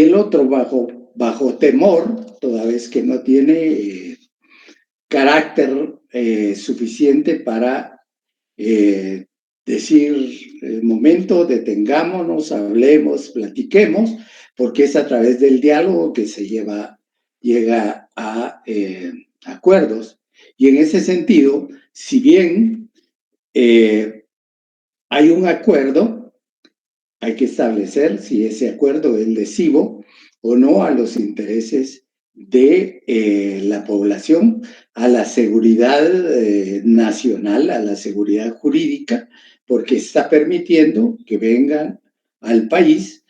[SPEAKER 1] el otro bajo temor, toda vez que no tiene carácter suficiente para decir, momento, detengámonos, hablemos, platiquemos, porque es a través del diálogo que se llega a acuerdos. Y en ese sentido, si bien hay un acuerdo, hay que establecer si ese acuerdo es lesivo o no a los intereses de la población, a la seguridad nacional, a la seguridad jurídica, porque está permitiendo que vengan al país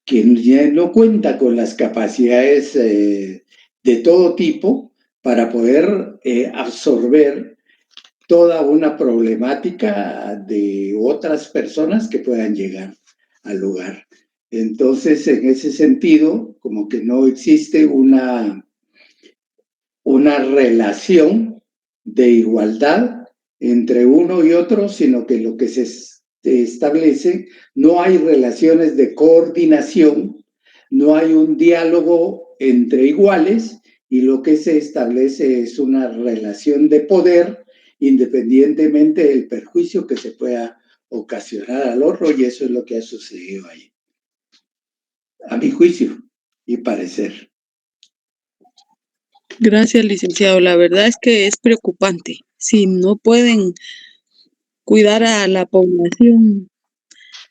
[SPEAKER 1] que ya no cuenta con las capacidades de todo tipo para poder absorber toda una problemática de otras personas que puedan llegar al lugar. Entonces, en ese sentido, como que no existe una relación de igualdad entre uno y otro, sino que lo que se establece, no hay relaciones de coordinación, no hay un diálogo entre iguales, y lo que se establece es una relación de poder, independientemente del perjuicio que se pueda ocasionar al otro, y eso es lo que ha sucedido ahí, a mi juicio y parecer.
[SPEAKER 2] Gracias, licenciado. La verdad es que es preocupante. Si no pueden cuidar a la población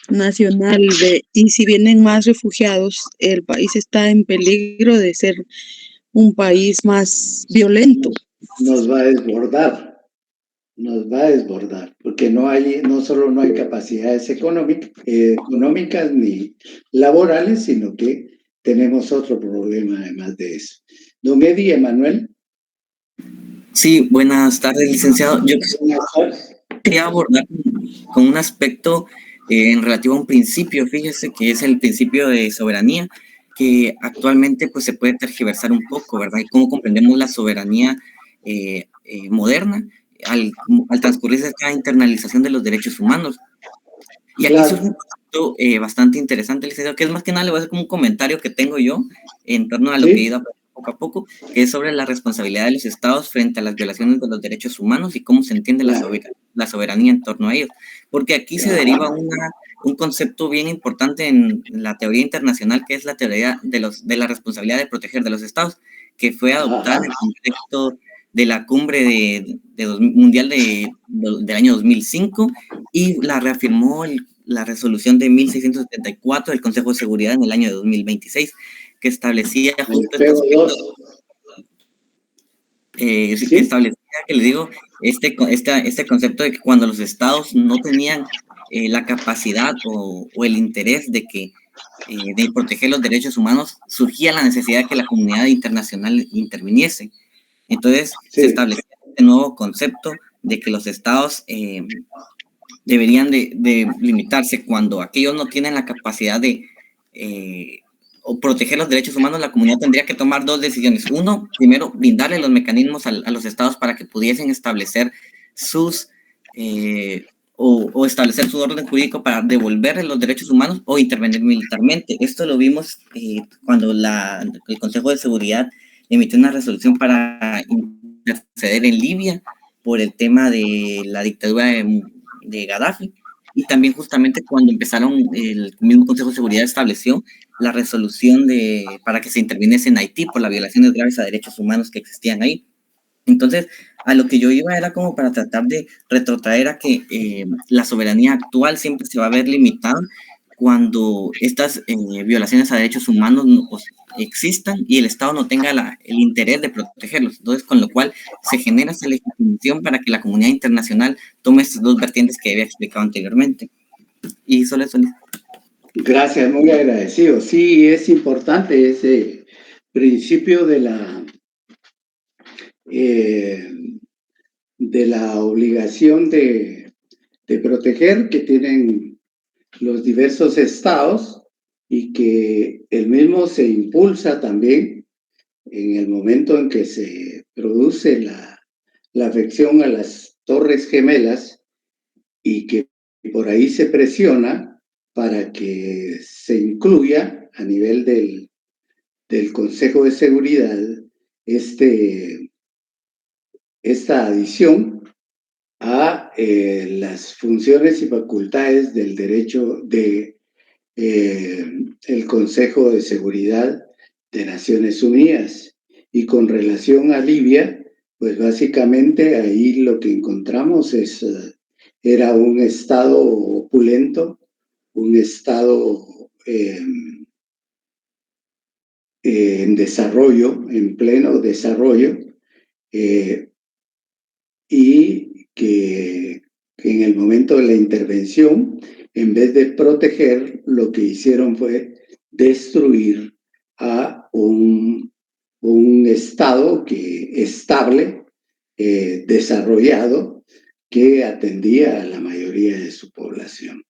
[SPEAKER 2] nacional y si vienen más refugiados, el país está en peligro de ser un país más violento.
[SPEAKER 1] Nos va a desbordar, porque no solo no hay capacidades económicas ni laborales, sino que tenemos otro problema además de eso. Don Eddie Emanuel.
[SPEAKER 6] Sí, buenas tardes, licenciado. Yo quería abordar con un aspecto en relativo a un principio, fíjese, que es el principio de soberanía, que actualmente pues se puede tergiversar un poco, ¿verdad? Y cómo comprendemos la soberanía moderna al transcurrir esta internalización de los derechos humanos. Y aquí surge un concepto bastante interesante, licenciado, que es más que nada le voy a hacer como un comentario que tengo yo en torno a lo que he ido aprendiendo poco a poco, que es sobre la responsabilidad de los estados frente a las violaciones de los derechos humanos y cómo se entiende la soberanía en torno a ellos. Porque aquí se deriva un concepto bien importante en la teoría internacional, que es la teoría de la responsabilidad de proteger de los estados, que fue adoptada en el contexto de la cumbre mundial del año 2005 y la reafirmó la resolución de 1674 del Consejo de Seguridad en el año de 2026, que establecía justo que establecía, que les digo, este concepto de que cuando los estados no tenían la capacidad o el interés de proteger los derechos humanos, surgía la necesidad de que la comunidad internacional interviniese. Entonces se establecía este nuevo concepto de que los estados deberían de limitarse cuando aquellos no tienen la capacidad o proteger los derechos humanos, la comunidad tendría que tomar dos decisiones. Uno, primero, brindarle los mecanismos a los estados para que pudiesen establecer sus, o establecer su orden jurídico para devolverle los derechos humanos o intervenir militarmente. Esto lo vimos cuando el Consejo de Seguridad emitió una resolución para interceder en Libia por el tema de la dictadura de Gaddafi. Y también justamente cuando empezaron, el mismo Consejo de Seguridad estableció la resolución para que se interviniese en Haití por las violaciones graves a derechos humanos que existían ahí. Entonces, a lo que yo iba era como para tratar de retrotraer a que la soberanía actual siempre se va a ver limitada cuando estas violaciones a derechos humanos existan y el Estado no tenga el interés de protegerlos. Entonces, con lo cual se genera esa legitimación para que la comunidad internacional tome estas dos vertientes que había explicado anteriormente. Y solo eso.
[SPEAKER 1] Gracias, muy agradecido. Sí, es importante ese principio de la obligación de proteger que tienen los diversos estados y que el mismo se impulsa también en el momento en que se produce la afección a las Torres Gemelas y que por ahí se presiona para que se incluya a nivel del Consejo de Seguridad esta adición a las funciones y facultades del derecho el Consejo de Seguridad de Naciones Unidas. Y con relación a Libia, pues básicamente ahí lo que encontramos era un estado opulento, un estado en desarrollo, en pleno desarrollo, y que en el momento de la intervención, en vez de proteger, lo que hicieron fue destruir a un estado estable, desarrollado, que atendía a la mayoría de su población.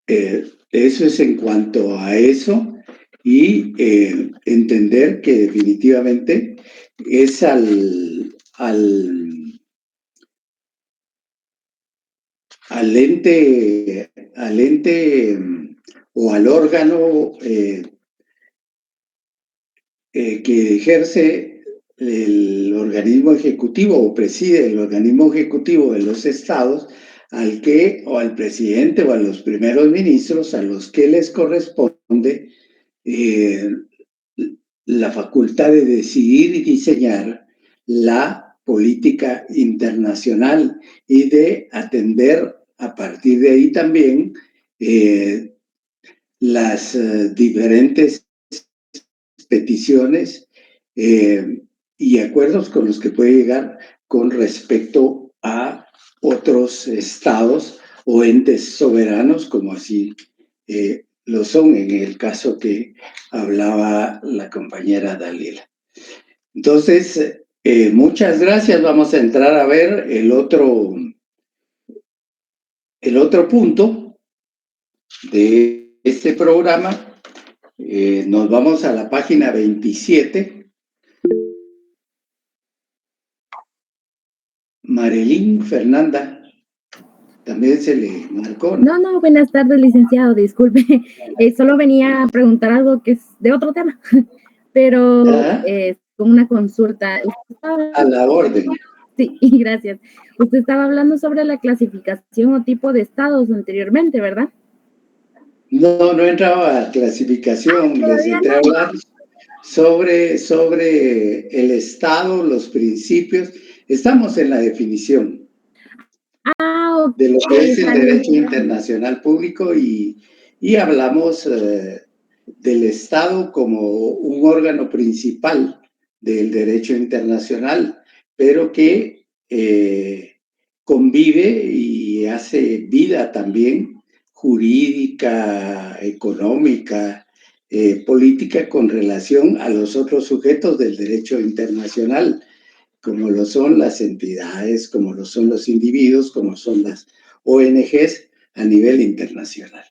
[SPEAKER 1] Eso es en cuanto a eso, y entender que definitivamente es al ente o al órgano que ejerce el organismo ejecutivo o preside el organismo ejecutivo de los estados, al presidente o a los primeros ministros, a los que les corresponde la facultad de decidir y diseñar la política internacional y de atender a partir de ahí también las diferentes peticiones y acuerdos con los que puede llegar con respecto a otros estados o entes soberanos, como así lo son en el caso que hablaba la compañera Dalila. Entonces, muchas gracias. Vamos a entrar a ver el otro punto de este programa. Nos vamos a la página 27. Marilyn Fernanda, también se le marcó.
[SPEAKER 5] No, buenas tardes, licenciado, disculpe. Solo venía a preguntar algo que es de otro tema, pero con una consulta.
[SPEAKER 1] A la orden.
[SPEAKER 5] Sí, gracias. Usted estaba hablando sobre la clasificación o tipo de estados anteriormente, ¿verdad?
[SPEAKER 1] No entraba a clasificación, les entré a hablar sobre el Estado, los principios. Estamos en la definición de lo que es el derecho internacional público y hablamos del Estado como un órgano principal del derecho internacional, pero que convive y hace vida también jurídica, económica, política con relación a los otros sujetos del derecho internacional, como lo son las entidades, como lo son los individuos, como son las ONGs a nivel internacional.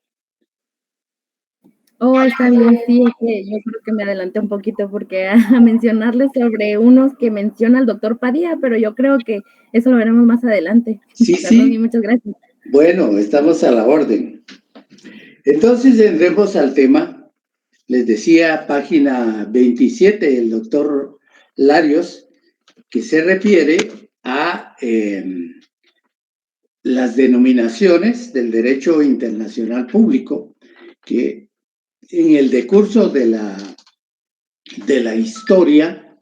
[SPEAKER 5] Oh, está bien, sí, es que yo creo que me adelanté un poquito porque a mencionarles sobre unos que menciona el doctor Padilla, pero yo creo que eso lo veremos más adelante.
[SPEAKER 1] Sí,
[SPEAKER 5] Perdón y
[SPEAKER 1] sí.
[SPEAKER 5] muchas gracias.
[SPEAKER 1] Bueno, estamos a la orden. Entonces, entremos al tema. Les decía, página 27, el doctor Larios, que se refiere a las denominaciones del derecho internacional público, que en el decurso de la historia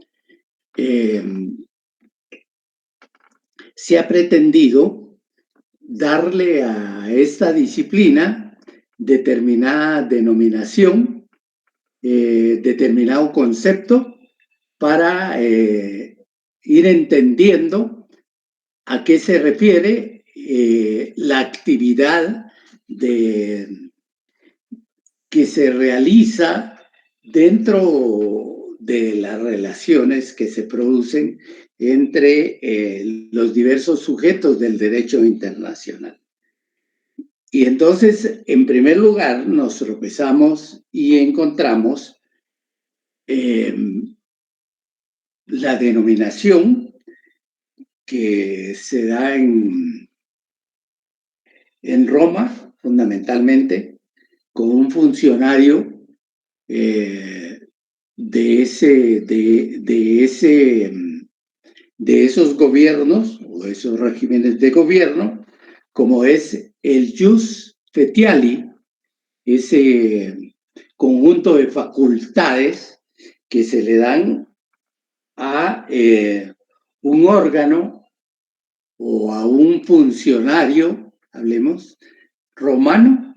[SPEAKER 1] se ha pretendido darle a esta disciplina determinada denominación, determinado concepto para ir entendiendo a qué se refiere la actividad que se realiza dentro de las relaciones que se producen entre los diversos sujetos del derecho internacional. Y entonces, en primer lugar, nos tropezamos y encontramos la denominación que se da en Roma, fundamentalmente, con un funcionario de esos gobiernos o esos regímenes de gobierno, como es el jus fetiali, ese conjunto de facultades que se le dan a un órgano o a un funcionario, hablemos, romano,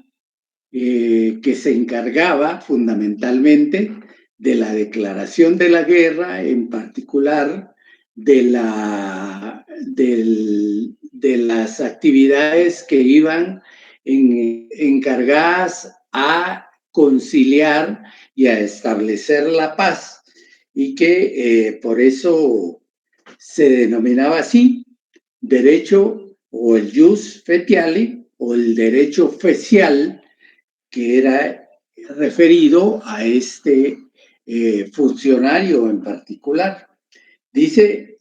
[SPEAKER 1] que se encargaba fundamentalmente de la declaración de la guerra, en particular de las actividades que iban encargadas a conciliar y a establecer la paz, y que por eso se denominaba así, derecho o el jus fetiali o el derecho fecial, que era referido a este funcionario en particular. Dice,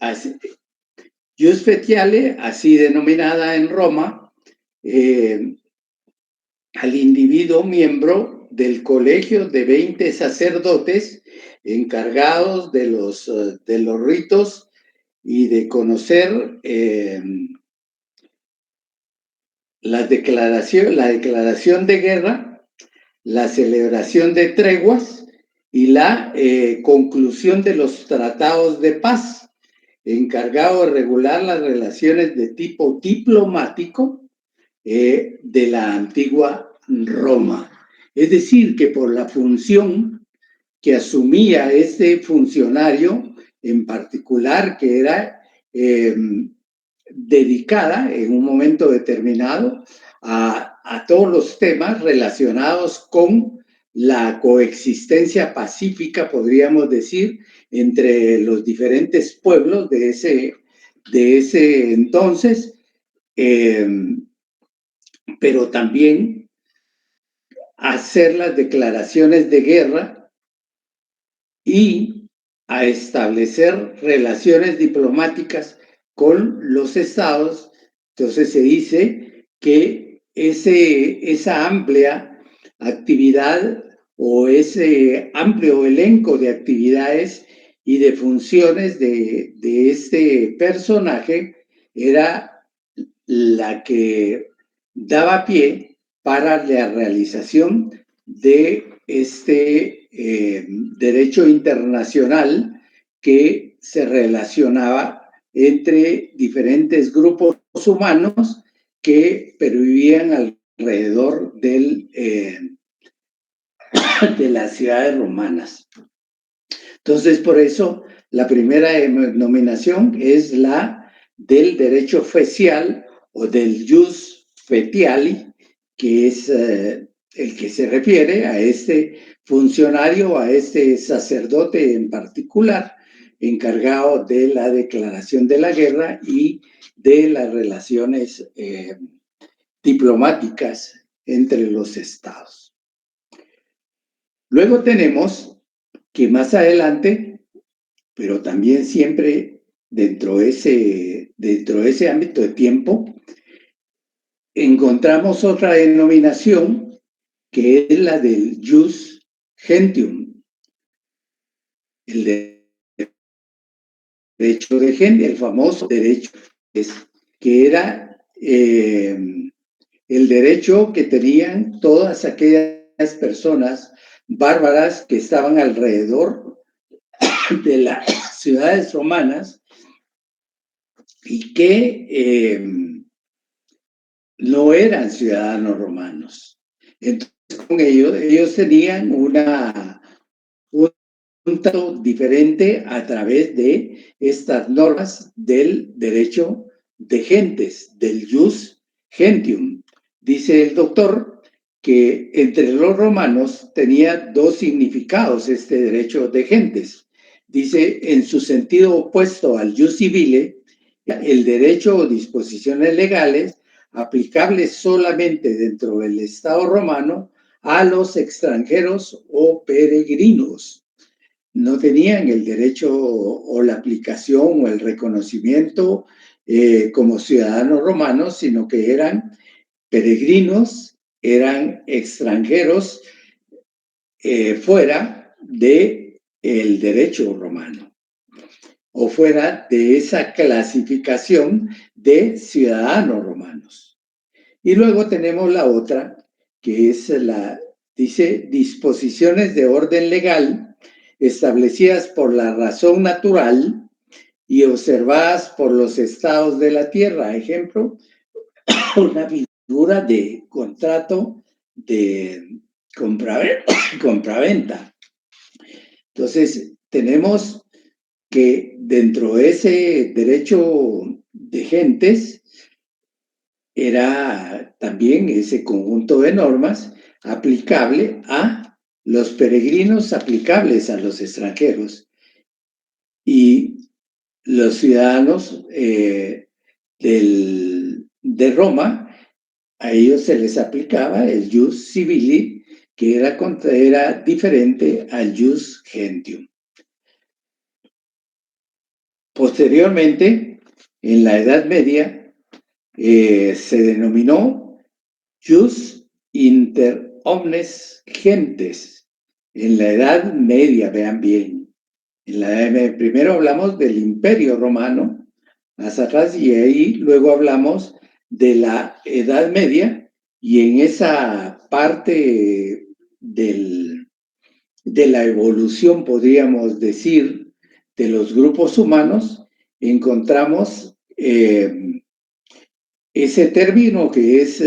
[SPEAKER 1] jus fetiale, así denominada en Roma, al individuo miembro del colegio de 20 sacerdotes encargados de los ritos y de conocer la declaración de guerra, la celebración de treguas y la conclusión de los tratados de paz, encargado de regular las relaciones de tipo diplomático de la antigua Roma. Es decir, que por la función que asumía este funcionario en particular, que era dedicada en un momento determinado a todos los temas relacionados con la coexistencia pacífica, podríamos decir, entre los diferentes pueblos de ese entonces, pero también hacer las declaraciones de guerra y a establecer relaciones diplomáticas con los estados. Entonces se dice que esa amplia actividad o ese amplio elenco de actividades y de funciones de este personaje era la que daba pie para la realización de este derecho internacional que se relacionaba entre diferentes grupos humanos que pervivían alrededor de las ciudades romanas. Entonces, por eso, la primera denominación es la del derecho fecial o del jus fetiali, que es el que se refiere a este funcionario, a este sacerdote en particular, encargado de la declaración de la guerra y de las relaciones diplomáticas entre los estados. Luego tenemos que más adelante, pero también siempre dentro de ese ámbito de tiempo, encontramos otra denominación que es la del jus gentium, el derecho de gente, el famoso derecho, que era el derecho que tenían todas aquellas personas bárbaras que estaban alrededor de las ciudades romanas y que no eran ciudadanos romanos. Entonces, con ellos tenían un trato diferente a través de estas normas del derecho de gentes, del jus gentium. Dice el doctor que entre los romanos tenía dos significados este derecho de gentes. Dice, en su sentido opuesto al jus civile, el derecho o disposiciones legales aplicables solamente dentro del Estado romano a los extranjeros o peregrinos. No tenían el derecho o la aplicación o el reconocimiento como ciudadanos romanos, sino que eran peregrinos, eran extranjeros fuera del derecho romano o fuera de esa clasificación de ciudadanos romanos. Y luego tenemos la otra, que es dice, disposiciones de orden legal establecidas por la razón natural y observadas por los estados de la tierra. Ejemplo, una figura de contrato de compraventa. Entonces, tenemos que dentro de ese derecho de gentes era también ese conjunto de normas aplicable a los peregrinos, aplicables a los extranjeros, y los ciudadanos de Roma, a ellos se les aplicaba el jus civili, que era diferente al jus gentium. Posteriormente, en la Edad Media, se denominó jus inter omnes gentes. En la Edad Media, vean bien, primero hablamos del Imperio Romano, más atrás, y ahí luego hablamos de la Edad Media, y en esa parte de la evolución, podríamos decir, de los grupos humanos, encontramos ese término que es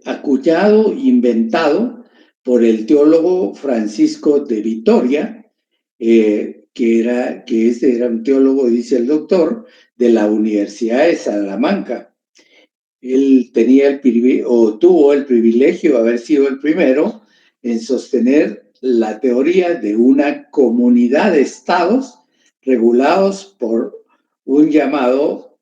[SPEAKER 1] acuñado, inventado por el teólogo Francisco de Vitoria, que era un teólogo, dice el doctor, de la Universidad de Salamanca. Él tuvo el privilegio de haber sido el primero en sostener la teoría de una comunidad de estados regulados por un llamado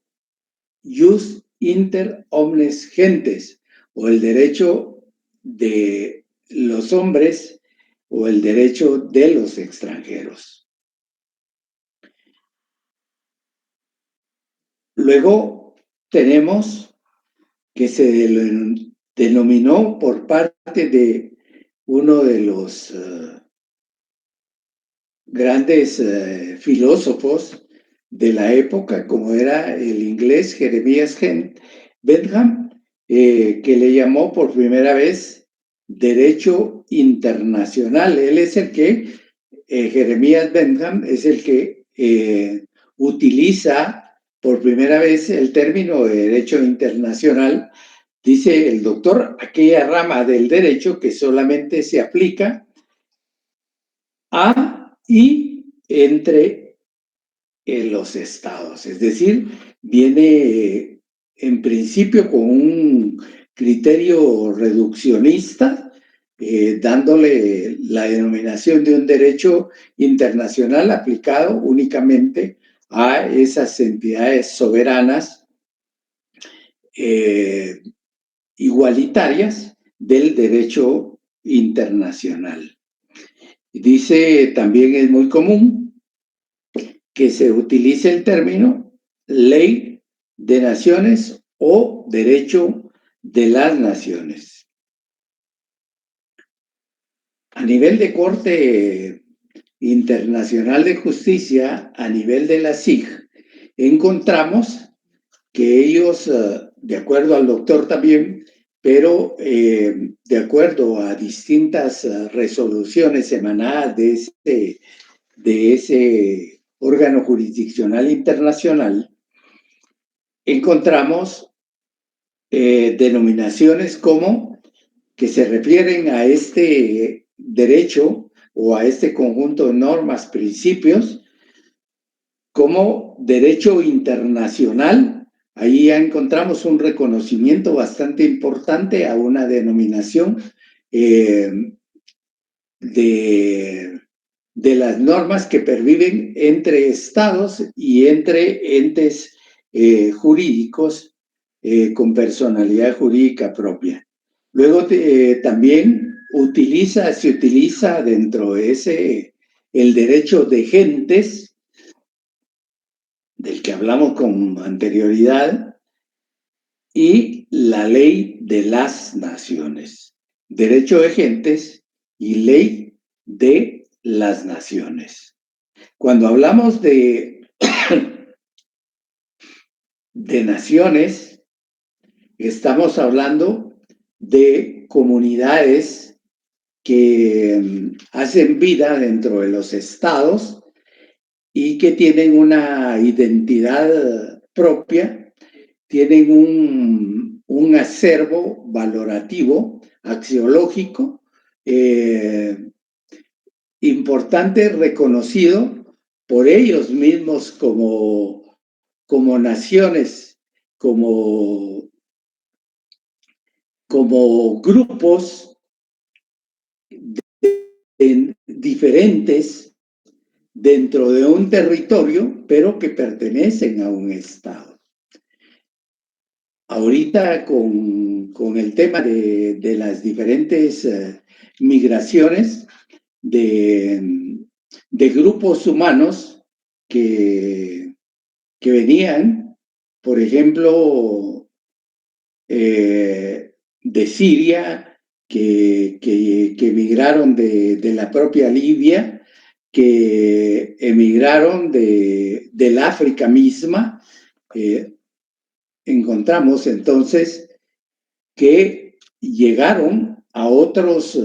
[SPEAKER 1] jus inter omnes gentes, o el derecho de los hombres o el derecho de los extranjeros. Luego tenemos que se denominó por parte de uno de los grandes filósofos de la época, como era el inglés Jeremías Bentham, que le llamó por primera vez derecho internacional. Él es el que, Jeremías Bentham, es el que utiliza por primera vez el término de derecho internacional. Dice el doctor, aquella rama del derecho que solamente se aplica a y entre los estados. Es decir, viene en principio con un criterio reduccionista, dándole la denominación de un derecho internacional aplicado únicamente a esas entidades soberanas igualitarias del derecho internacional. Dice, también es muy común que se utilice el término ley de naciones o derecho de las naciones. A nivel de Corte Internacional de Justicia, a nivel de la CIG, encontramos que ellos, de acuerdo al doctor también, pero de acuerdo a distintas resoluciones emanadas de ese órgano jurisdiccional internacional, encontramos denominaciones como que se refieren a este derecho o a este conjunto de normas, principios, como derecho internacional. Ahí ya encontramos un reconocimiento bastante importante a una denominación de las normas que perviven entre estados y entre entes jurídicos con personalidad jurídica propia. Luego también se utiliza dentro de ese el derecho de gentes, del que hablamos con anterioridad, y la ley de las naciones. Derecho de gentes y ley de las naciones. Cuando hablamos de naciones, estamos hablando de comunidades que hacen vida dentro de los estados y que tienen una identidad propia, tienen un acervo valorativo, axiológico, importante, reconocido por ellos mismos como naciones, como grupos diferentes dentro de un territorio, pero que pertenecen a un estado. Ahorita con el tema de las diferentes migraciones de grupos humanos que venían, por ejemplo, de Siria, que emigraron de la propia Libia, que emigraron del África misma. Encontramos entonces que llegaron a otros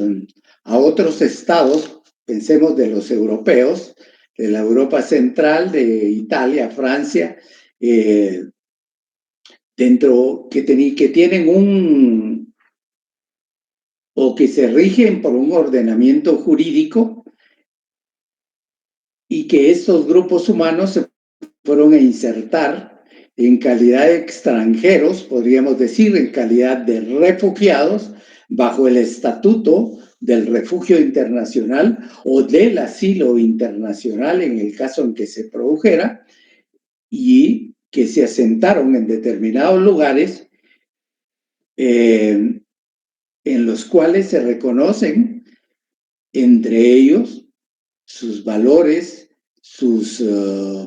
[SPEAKER 1] estados, pensemos de los europeos, de la Europa central, de Italia, Francia, dentro que tienen o que se rigen por un ordenamiento jurídico, y que estos grupos humanos se fueron a insertar en calidad de extranjeros, podríamos decir, en calidad de refugiados, bajo el estatuto del refugio internacional o del asilo internacional en el caso en que se produjera, y que se asentaron en determinados lugares en los cuales se reconocen entre ellos sus valores, sus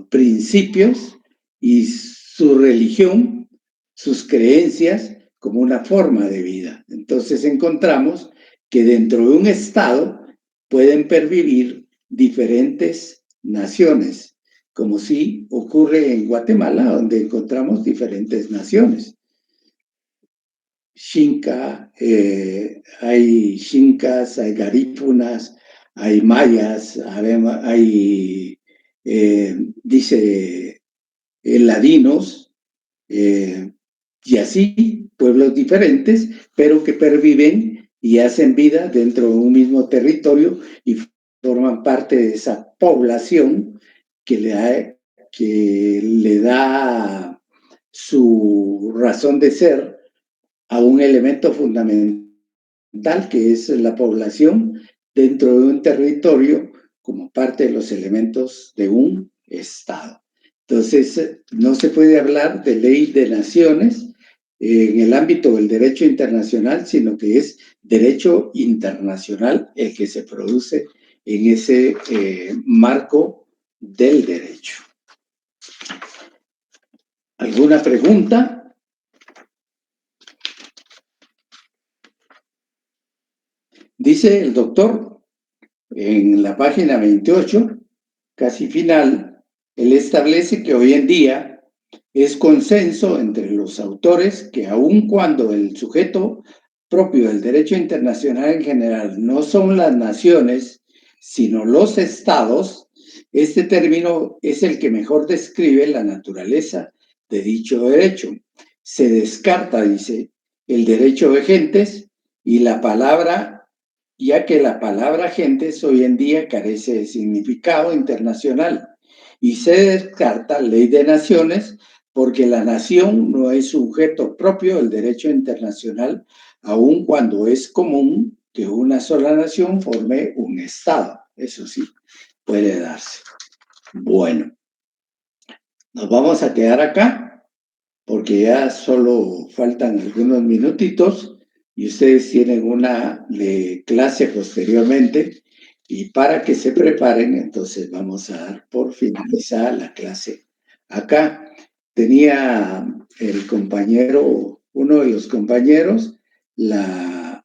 [SPEAKER 1] principios y su religión, sus creencias como una forma de vida. Entonces encontramos que dentro de un estado pueden pervivir diferentes naciones, como sí ocurre en Guatemala, donde encontramos diferentes naciones. Xinca, hay xincas, hay garífunas, hay mayas, hay dice, ladinos, y así, pueblos diferentes, pero que perviven y hacen vida dentro de un mismo territorio y forman parte de esa población que le da su razón de ser a un elemento fundamental que es la población dentro de un territorio como parte de los elementos de un Estado. Entonces, no se puede hablar de ley de naciones en el ámbito del derecho internacional, sino que es derecho internacional el que se produce en ese marco del derecho. ¿Alguna pregunta? Dice el doctor en la página 28, casi final, él establece que hoy en día es consenso entre los autores que aun cuando el sujeto propio del derecho internacional en general no son las naciones, sino los estados, este término es el que mejor describe la naturaleza de dicho derecho. Se descarta, dice, el derecho de gentes y la palabra, ya que la palabra gentes hoy en día carece de significado internacional, y se descarta ley de naciones porque la nación no es sujeto propio del derecho internacional, aun cuando es común que una sola nación forme un estado. Eso sí, puede darse. Bueno, nos vamos a quedar acá porque ya solo faltan algunos minutitos y ustedes tienen una clase posteriormente, y para que se preparen, entonces vamos a dar por finalizada la clase acá. Tenía el compañero, uno de los compañeros, la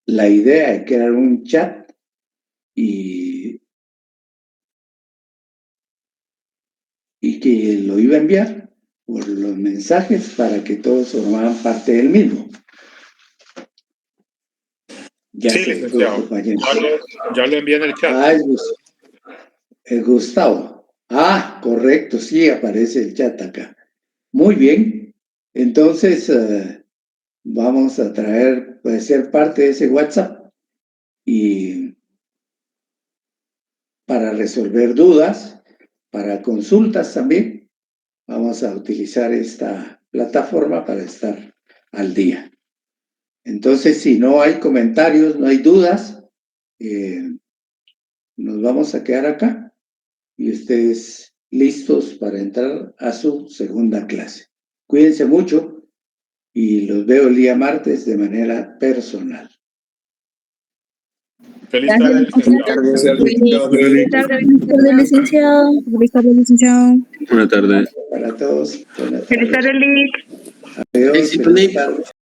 [SPEAKER 1] idea de crear un chat y que lo iba a enviar por los mensajes para que todos formaran parte del mismo. Ya
[SPEAKER 7] Sí, licenciado. Ya lo envié en el chat.
[SPEAKER 1] Ah, es Gustavo. Ah, correcto, sí, aparece el chat acá. Muy bien. Entonces, vamos a traer, puede ser parte de ese WhatsApp y para resolver dudas, para consultas también, vamos a utilizar esta plataforma para estar al día. Entonces, si no hay comentarios, no hay dudas, nos vamos a quedar acá y ustedes listos para entrar a su segunda clase. Cuídense mucho y los veo el día martes de manera personal.
[SPEAKER 7] Feliz tarde, licenciado.
[SPEAKER 5] Feliz tarde, licenciado.
[SPEAKER 2] Feliz tarde, licenciado.
[SPEAKER 3] Buenas tardes.
[SPEAKER 1] Para todos.
[SPEAKER 5] Feliz tarde, Lic.
[SPEAKER 1] Adiós. Feliz tarde.